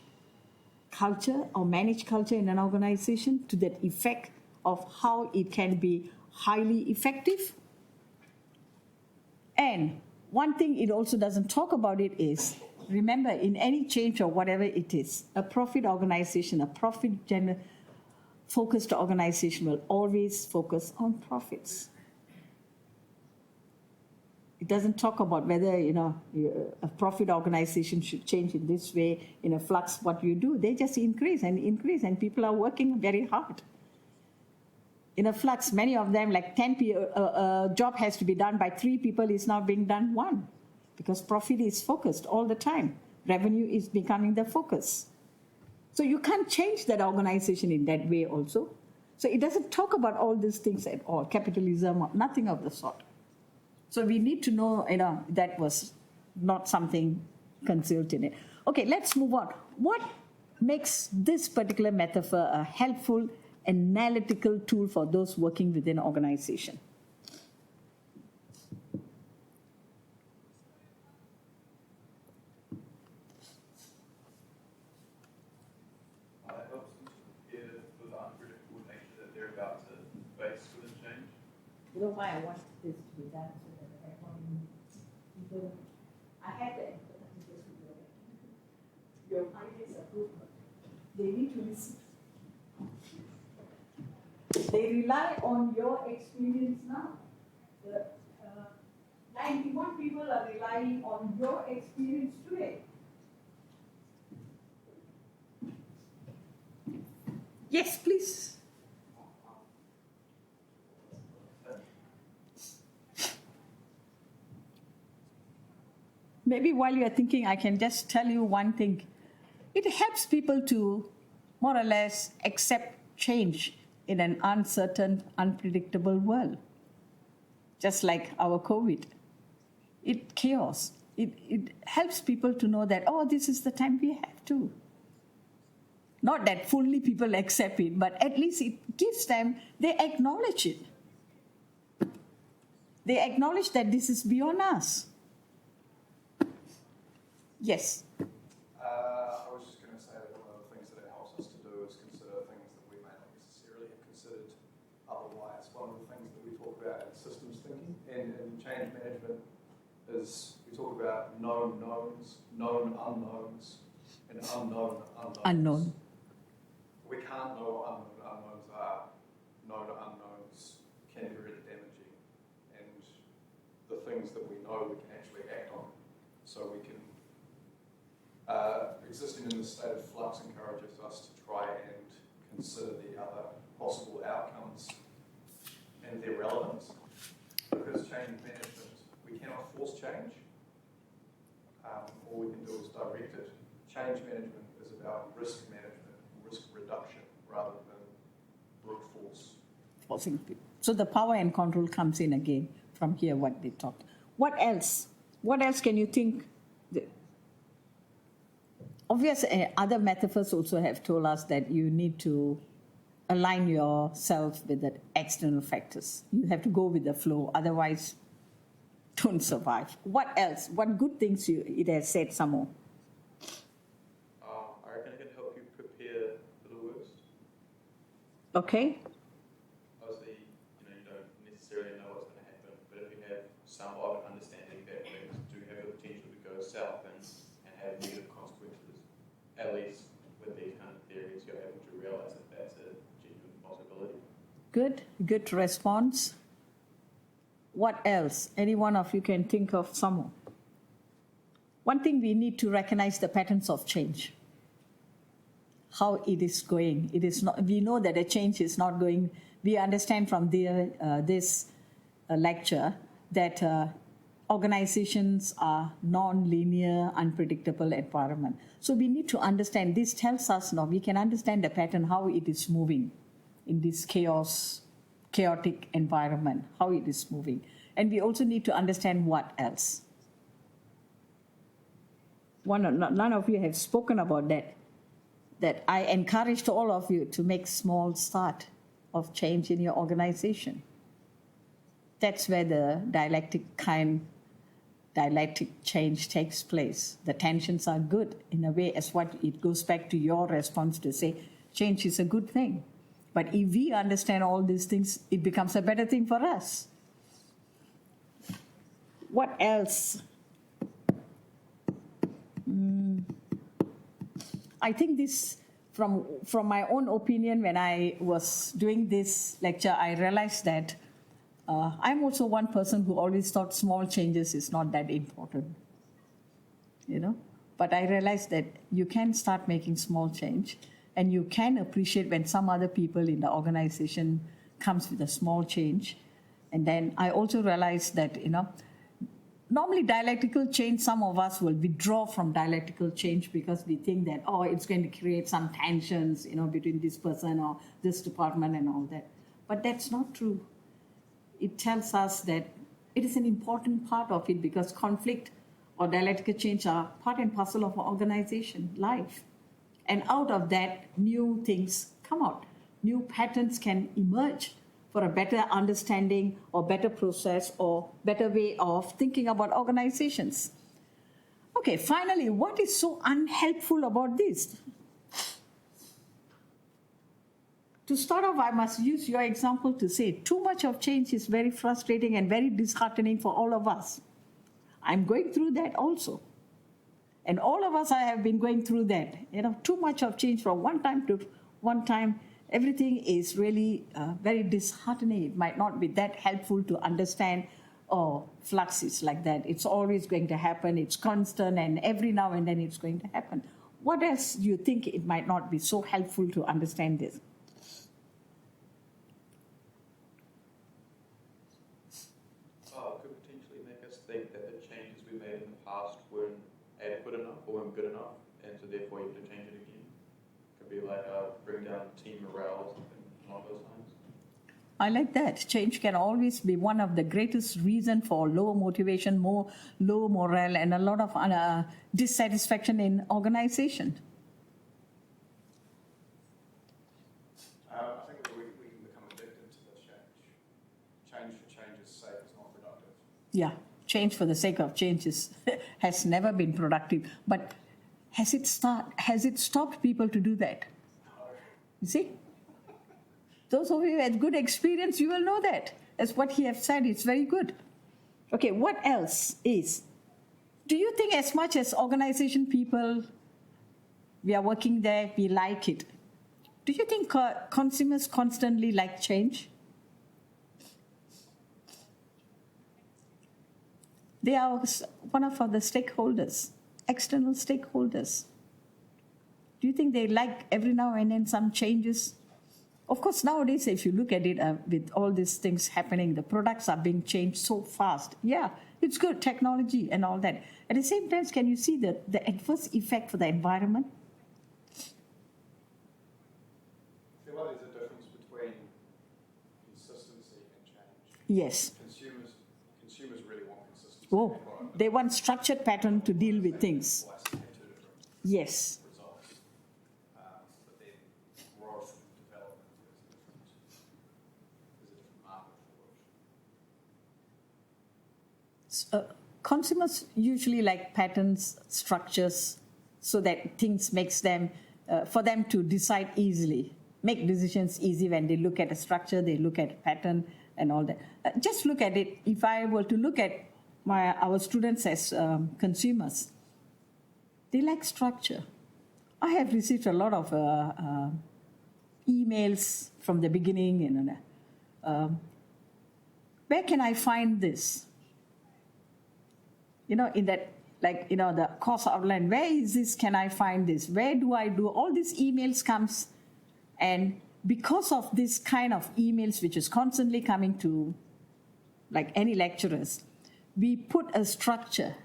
culture or manage culture in an organization to that effect of how it can be highly effective. And one thing it also doesn't talk about it is, remember, in any change or whatever it is, a profit organization, a profit-focused organization will always focus on profits. It doesn't talk about whether, a profit organization should change in this way, in a flux, what you do. They just increase, and people are working very hard. In a flux, many of them, like 10 people, a job has to be done by 3 people, is now being done 1, because profit is focused all the time. Revenue is becoming the focus. So you can't change that organization in that way also. So it doesn't talk about all these things at all, capitalism, nothing of the sort. So we need to know, that was not something concealed in it. Okay, let's move on. What makes this particular metaphor a helpful analytical tool for those working within an organization? It helps them to prepare for the unpredictable nature that they're about to face within change. You know why I want this to be done? I had to empathize with your ideas are good, but they need to listen. They rely on your experience now. The 91 people are relying on your experience today. Yes, please. Maybe while you are thinking, I can just tell you one thing. It helps people to more or less accept change in an uncertain, unpredictable world. Just like our COVID. It's chaos. It helps people to know that, this is the time we have to. Not that fully people accept it, but at least it gives them, they acknowledge it. They acknowledge that this is beyond us. Yes. I was just going to say that one of the things that it helps us to do is consider things that we may not necessarily have considered otherwise. One of the things that we talk about in systems thinking and in change management is we talk about known knowns, known unknowns, and unknown unknowns. Unknown. We can't know what unknown unknowns are. Known unknowns can be really damaging. And the things that we know we can actually act on. So we can existing in this state of flux encourages us to try and consider the other possible outcomes and their relevance. Because change management, we cannot force change. All we can do is direct it. Change management is about risk management, risk reduction, rather than brute force. Forcing people. So the power and control comes in again from here, what they talked. What else? What else can you think? Obviously, other metaphors also have told us that you need to align yourself with the external factors. You have to go with the flow, otherwise don't survive. What else? What good things it has said some more? I reckon it can help you prepare for the worst. Okay. Obviously, you don't necessarily know what's going to happen, but if you have some of an understanding that things do have the potential to go south and have negative consequences, at least with these kind of theories, you're able to realize that that's a genuine possibility. Good response. What else? Any one of you can think of some more. One thing, we need to recognize the patterns of change. How it is going. It is not. We know that a change is not going. We understand from this lecture that organizations are non-linear, unpredictable environment. So we need to understand. This tells us now we can understand the pattern, how it is moving in this chaotic environment, how it is moving. And we also need to understand what else. None of you have spoken about that I encouraged all of you to make small start of change in your organization. That's where the dialectic change takes place. The tensions are good in a way, as what it goes back to your response to say change is a good thing. But if we understand all these things, it becomes a better thing for us. What else? I think this, from my own opinion, when I was doing this lecture, I realized that I'm also one person who always thought small changes is not that important, But I realized that you can start making small change, and you can appreciate when some other people in the organization comes with a small change. And then I also realized that, normally dialectical change, some of us will withdraw from dialectical change because we think that, it's going to create some tensions, between this person or this department and all that. But that's not true. It tells us that it is an important part of it, because conflict or dialectical change are part and parcel of our organization life. And out of that, new things come out. New patterns can emerge for a better understanding or better process or better way of thinking about organizations. Okay, finally, what is so unhelpful about this? To start off, I must use your example to say too much of change is very frustrating and very disheartening for all of us. I'm going through that also. And all of us have been going through that. Too much of change from one time to one time. Everything is really very disheartening. It might not be that helpful to understand, flux is like that. It's always going to happen. It's constant, and every now and then it's going to happen. What else do you think it might not be so helpful to understand this? It could potentially make us think that the changes we made in the past weren't adequate enough or weren't good enough, and so therefore you have to change it again. Could be like bring down team morale or something along those lines. I like that. Change can always be one of the greatest reasons for low motivation, low morale, and a lot of dissatisfaction in organization. I think that we can become addicted to the change. Change for change's sake is not productive. Yeah, change for the sake of change has never been productive. But has it stopped people to do that? No. You see? Those of you who had good experience, you will know that. That's what he has said. It's very good. Okay, what else is? Do you think as much as organization people, we are working there, we like it? Do you think consumers constantly like change? They are one of the stakeholders, external stakeholders. Do you think they like every now and then some changes Of course, nowadays, if you look at it, with all these things happening, the products are being changed so fast. Yeah, it's good, technology and all that. At the same time, can you see the adverse effect for the environment? I feel like there's a difference between consistency and change. Yes. Consumers really want consistency. Oh, they want structured pattern to deal with things. Yes. Results. But then growth and development is a different market for it. Consumers usually like patterns, structures, so that things makes them, for them to decide easily, make decisions easy when they look at a structure, they look at a pattern and all that. Just look at it. If I were to look at our students as consumers, they like structure. I have received a lot of emails from the beginning. Where can I find this? In that, the course outline, where is this, can I find this? Where do I do? All these emails comes, and because of this kind of emails, which is constantly coming to, like any lecturers, we put a structure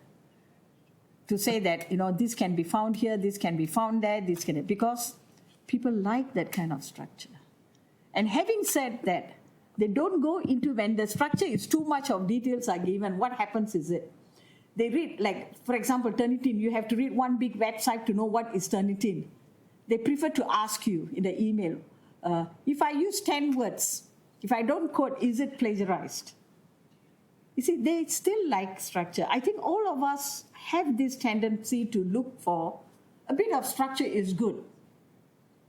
to say that, this can be found here, this can be found there, because people like that kind of structure. And having said that, they don't go into, when the structure is too much of details are given, what happens is they read, for example, Turnitin, you have to read one big website to know what is Turnitin. They prefer to ask you in the email, if I use 10 words, if I don't quote, is it plagiarized? You see, they still like structure. I think all of us have this tendency to look for a bit of structure is good.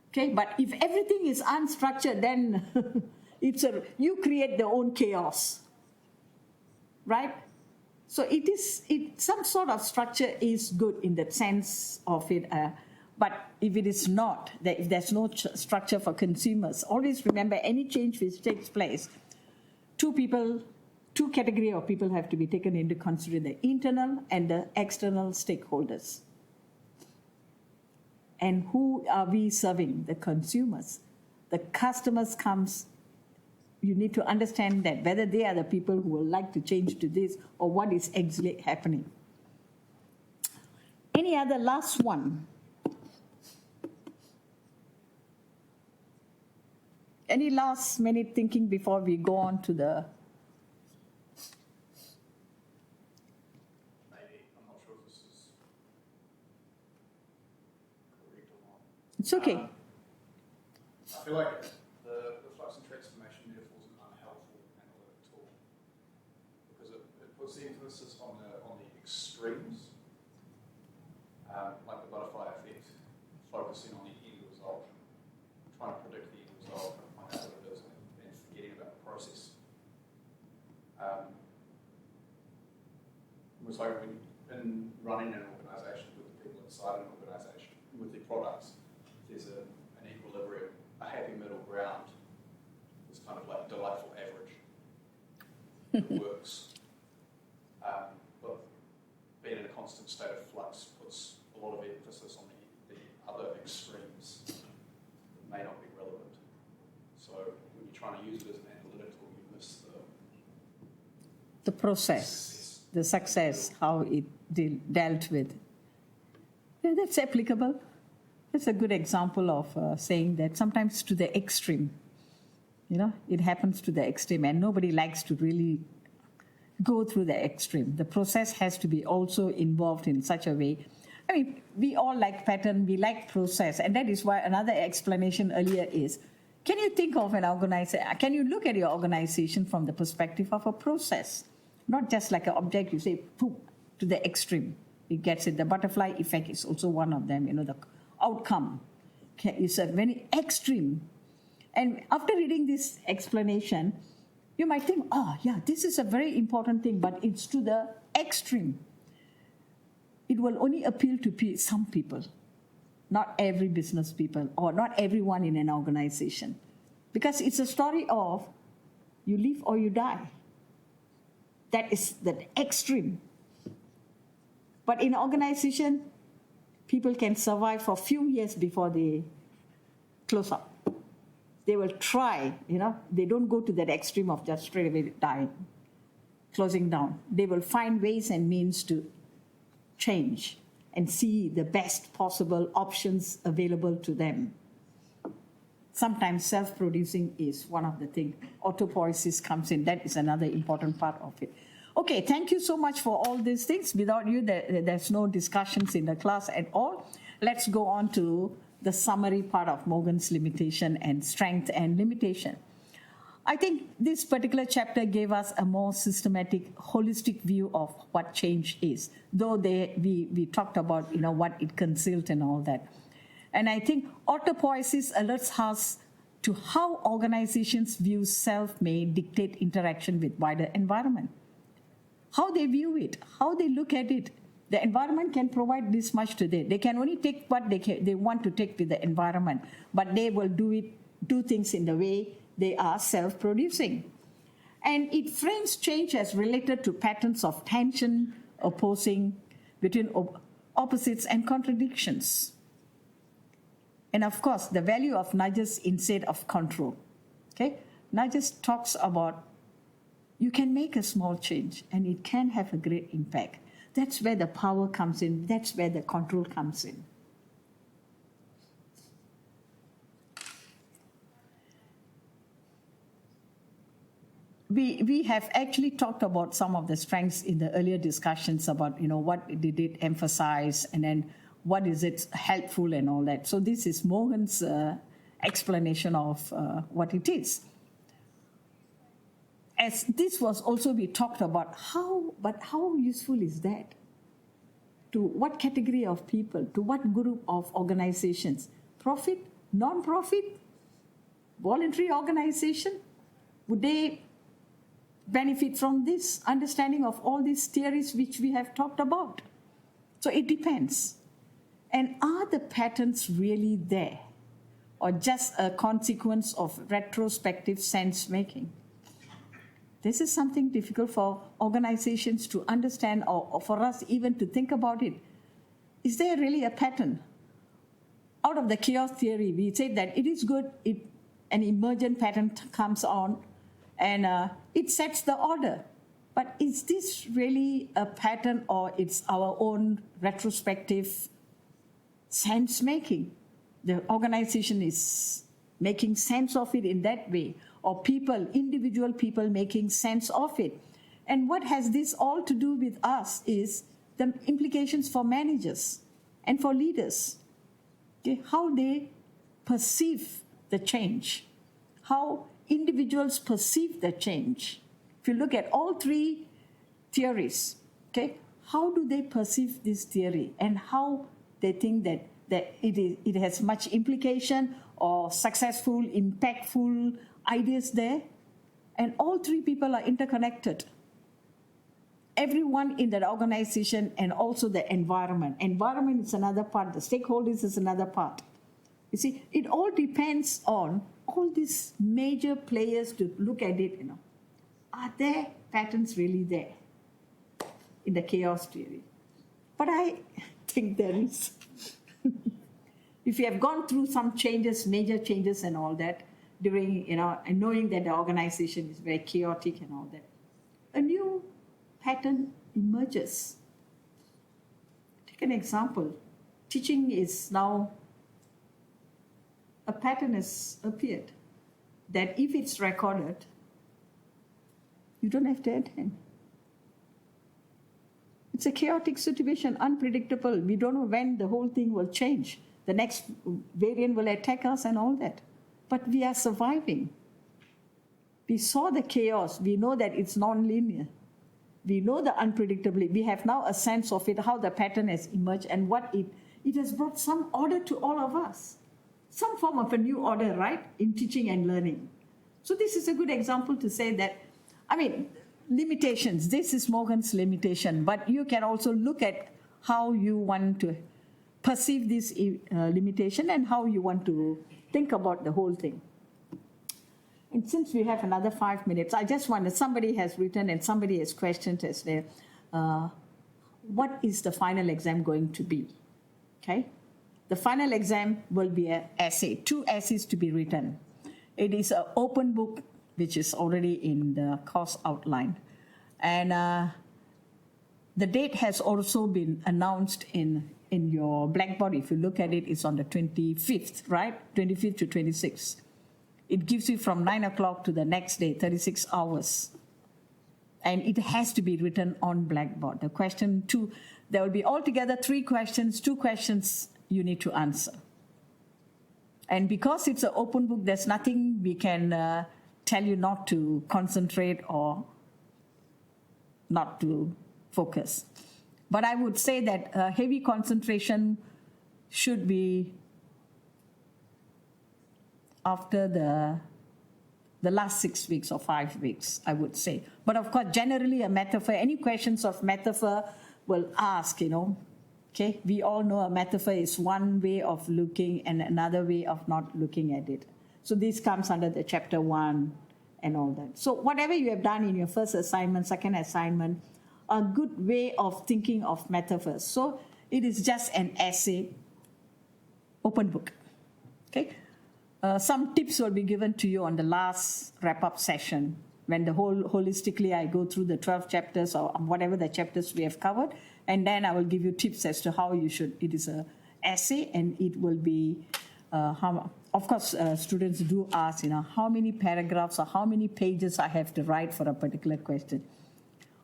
Okay, but if everything is unstructured, then you create their own chaos, right? So some sort of structure is good in the sense of it. But if it is not, if there's no structure for consumers, always remember any change which takes place, two category of people have to be taken into consideration, the internal and the external stakeholders. And who are we serving? The consumers. The customers comes, you need to understand that whether they are the people who will like to change to this or what is actually happening. Any other last one? Any last minute thinking before we go on to the... Maybe, I'm not sure if this is correct or not. It's okay. I feel like the flux and transformation metaphor is an unhelpful analytic tool because it puts the emphasis on the extremes, like the butterfly effect, focusing on the end result, trying to predict the end result and find out what it is, and forgetting about the process. It's like in running an organisation with the people inside an organisation, with their products, there's an equilibrium, a happy middle ground. It's kind of like a delightful average. It works. But being in a constant state of flux puts a lot of emphasis on the other extremes that may not be relevant. So when you're trying to use it as an analytic tool, you miss The process, the success, how it dealt with. Yeah, that's applicable. That's a good example of saying that sometimes to the extreme. It happens to the extreme, and nobody likes to really go through the extreme. The process has to be also involved in such a way. I mean, we all like pattern, we like process, and that is why another explanation earlier is, can you think of an organization, can you look at your organization from the perspective of a process? Not just like an object, you say, poof, to the extreme. It gets it. The butterfly effect is also one of them, the outcome is a very extreme. And after reading this explanation, you might think, this is a very important thing, but it's to the extreme. It will only appeal to some people, not every business people, or not everyone in an organization. Because it's a story of you live or you die. That is the extreme. But in an organization, people can survive for a few years before they close up. They will try, they don't go to that extreme of just straight away dying, closing down. They will find ways and means to change and see the best possible options available to them. Sometimes self-producing is one of the things. Autopoiesis comes in. That is another important part of it. Okay, thank you so much for all these things. Without you, there's no discussions in the class at all. Let's go on to the summary part of Morgan's limitation and strength and limitation. I think this particular chapter gave us a more systematic, holistic view of what change is, though we talked about what it concealed and all that. And I think autopoiesis alerts us to how organizations' view self may dictate interaction with wider environment. How they view it, how they look at it. The environment can provide this much today. They can only take what they want to take with the environment, but they will do things in the way they are self-producing. And it frames change as related to patterns of tension, opposing between opposites and contradictions. And of course, the value of nudges instead of control. Okay? Nudges talks about you can make a small change and it can have a great impact. That's where the power comes in. That's where the control comes in. We have actually talked about some of the strengths in the earlier discussions about, what did it emphasize and then what is it helpful and all that. So this is Mohan's explanation of what it is. As this was also we talked about how useful is that? To what category of people? To what group of organizations? Profit? Non-profit? Voluntary organization? Would they benefit from this understanding of all these theories which we have talked about? So it depends. And are the patterns really there? Or just a consequence of retrospective sense making? This is something difficult for organizations to understand or for us even to think about it. Is there really a pattern? Out of the chaos theory, we said that it is good if an emergent pattern comes on and it sets the order. But is this really a pattern or it's our own retrospective sense making? The organization is making sense of it in that way, or people, individual people making sense of it. And what has this all to do with us is the implications for managers and for leaders. Okay? How they perceive the change, how individuals perceive the change. If you look at all three theories, okay, how do they perceive this theory and how they think that it has much implication or successful, impactful ideas there? And all three people are interconnected. Everyone in that organization and also the environment. Environment is another part, the stakeholders is another part. You see, it all depends on all these major players to look at it, Are there patterns really there in the chaos theory? But I think there is. If you have gone through some changes, major changes and all that, during, and knowing that the organization is very chaotic and all that, a new pattern emerges. Take an example. Teaching is now, a pattern has appeared that if it's recorded, you don't have to attend. It's a chaotic situation, unpredictable. We don't know when the whole thing will change. The next variant will attack us and all that. But we are surviving. We saw the chaos. We know that it's non-linear. We know the unpredictability. We have now a sense of it, how the pattern has emerged and what it has brought some order to all of us. Some form of a new order, right, in teaching and learning. So this is a good example to say that, limitations. This is Morgan's limitation, but you can also look at how you want to perceive this limitation and how you want to think about the whole thing. And since we have another 5 minutes, I just wonder, somebody has written and somebody has questioned us there, what is the final exam going to be? Okay? The final exam will be an essay, 2 essays to be written. It is an open book, which is already in the course outline. And the date has also been announced in your blackboard. If you look at it, it's on the 25th, right? 25th to 26th. It gives you from 9 o'clock to the next day, 36 hours. And it has to be written on blackboard. The question 2, there will be altogether 3 questions, 2 questions you need to answer. And because it's an open book, there's nothing we can tell you not to concentrate or not to focus. But I would say that heavy concentration should be after the last 6 weeks or 5 weeks, I would say. But of course, generally a metaphor, any questions of metaphor will ask, okay, we all know a metaphor is one way of looking and another way of not looking at it. So this comes under the chapter 1 and all that. So whatever you have done in your first assignment, second assignment, a good way of thinking of metaphors. So it is just an essay, open book, okay? Some tips will be given to you on the last wrap-up session when holistically I go through the 12 chapters or whatever the chapters we have covered, and then I will give you tips as to how you should. It is an essay, and it will be, of course, students do ask, how many paragraphs or how many pages I have to write for a particular question.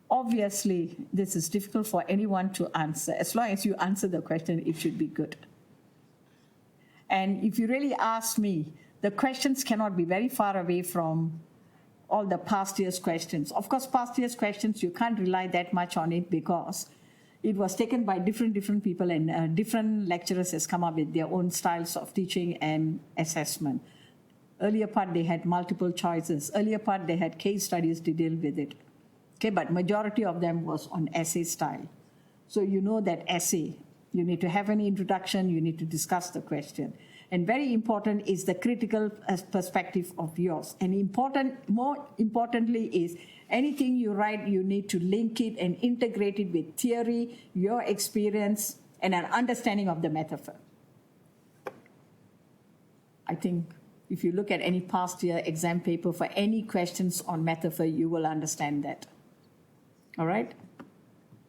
Obviously, this is difficult for anyone to answer. As long as you answer the question, it should be good. And if you really ask me, the questions cannot be very far away from all the past year's questions. Of course, past year's questions, you can't rely that much on it because it was taken by different people, and different lecturers has come up with their own styles of teaching and assessment. Earlier part, they had multiple choices. Earlier part, they had case studies to deal with it. Okay, but majority of them was on essay style. So you know that essay, you need to have an introduction, you need to discuss the question. And very important is the critical perspective of yours. And more importantly is anything you write, you need to link it and integrate it with theory, your experience, and an understanding of the metaphor. I think if you look at any past year exam paper for any questions on metaphor, you will understand that. All right?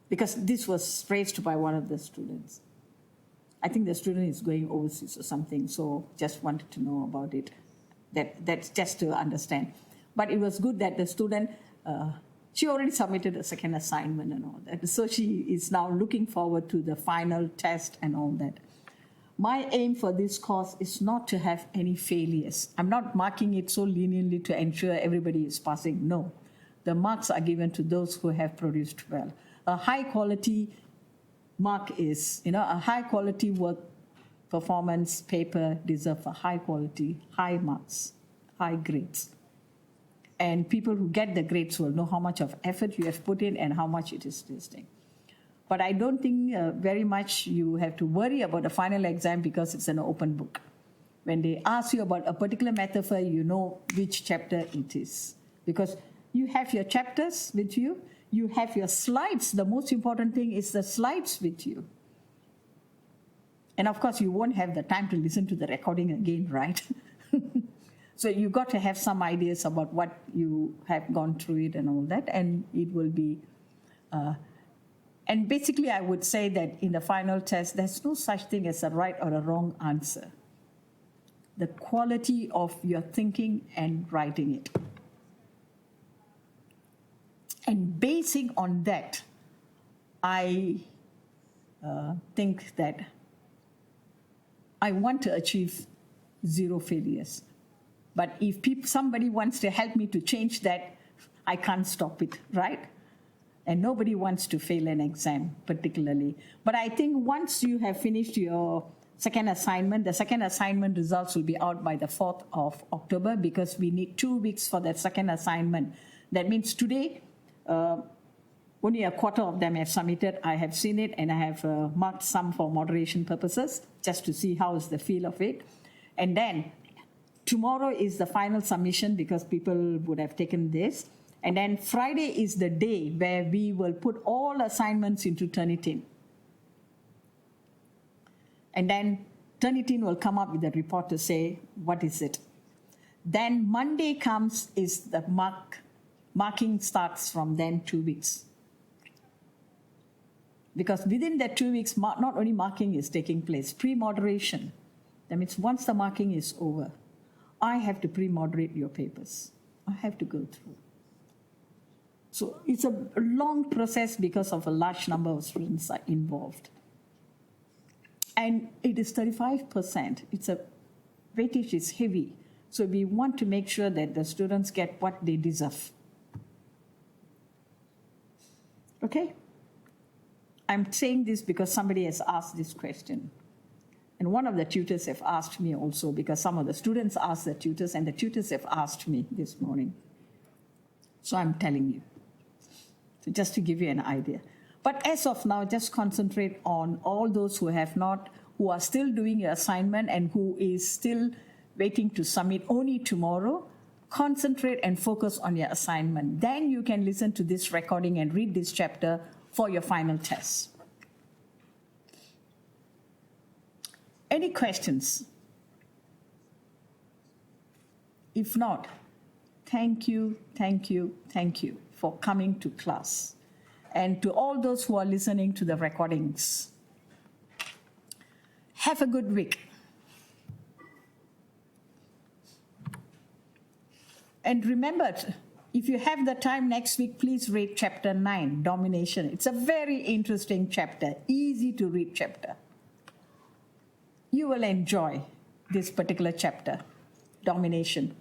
Because this was raised by one of the students. I think the student is going overseas or something, so just wanted to know about it. That's just to understand. But it was good that the student, she already submitted a second assignment and all that. So she is now looking forward to the final test and all that. My aim for this course is not to have any failures. I'm not marking it so leniently to ensure everybody is passing. No. The marks are given to those who have produced well. A high quality mark is, a high quality work performance paper deserves a high quality, high marks, high grades. And people who get the grades will know how much of effort you have put in and how much it is testing. But I don't think very much you have to worry about the final exam because it's an open book. When they ask you about a particular metaphor, you know which chapter it is. Because you have your chapters with you, you have your slides. The most important thing is the slides with you. And of course, you won't have the time to listen to the recording again, right? So you got to have some ideas about what you have gone through it and all that, and it will be... and basically, I would say that in the final test, there's no such thing as a right or a wrong answer. The quality of your thinking and writing it. And basing on that, I think that I want to achieve 0 failures. But if somebody wants to help me to change that, I can't stop it, right? And nobody wants to fail an exam particularly. But I think once you have finished your second assignment, the second assignment results will be out by the 4th of October because we need 2 weeks for that second assignment. That means today, only a quarter of them have submitted. I have seen it and I have marked some for moderation purposes just to see how is the feel of it. And then tomorrow is the final submission because people would have taken this. And then Friday is the day where we will put all assignments into Turnitin. And then Turnitin will come up with a report to say, what is it? Then Monday comes is the marking starts from then 2 weeks. Because within that 2 weeks, not only marking is taking place, pre-moderation. That means once the marking is over, I have to pre-moderate your papers. I have to go through. So it's a long process because of a large number of students are involved. And it is 35%. Weightage is heavy. So we want to make sure that the students get what they deserve. Okay? I'm saying this because somebody has asked this question. And one of the tutors have asked me also, because some of the students asked the tutors, and the tutors have asked me this morning. So I'm telling you. So just to give you an idea. But as of now, just concentrate on all those who are still doing your assignment and who is still waiting to submit only tomorrow. Concentrate and focus on your assignment. Then you can listen to this recording and read this chapter for your final test. Any questions? If not, thank you for coming to class. And to all those who are listening to the recordings, have a good week. And remember, if you have the time next week, please read chapter 9, Domination. It's a very interesting chapter, easy to read chapter. You will enjoy this particular chapter, Domination.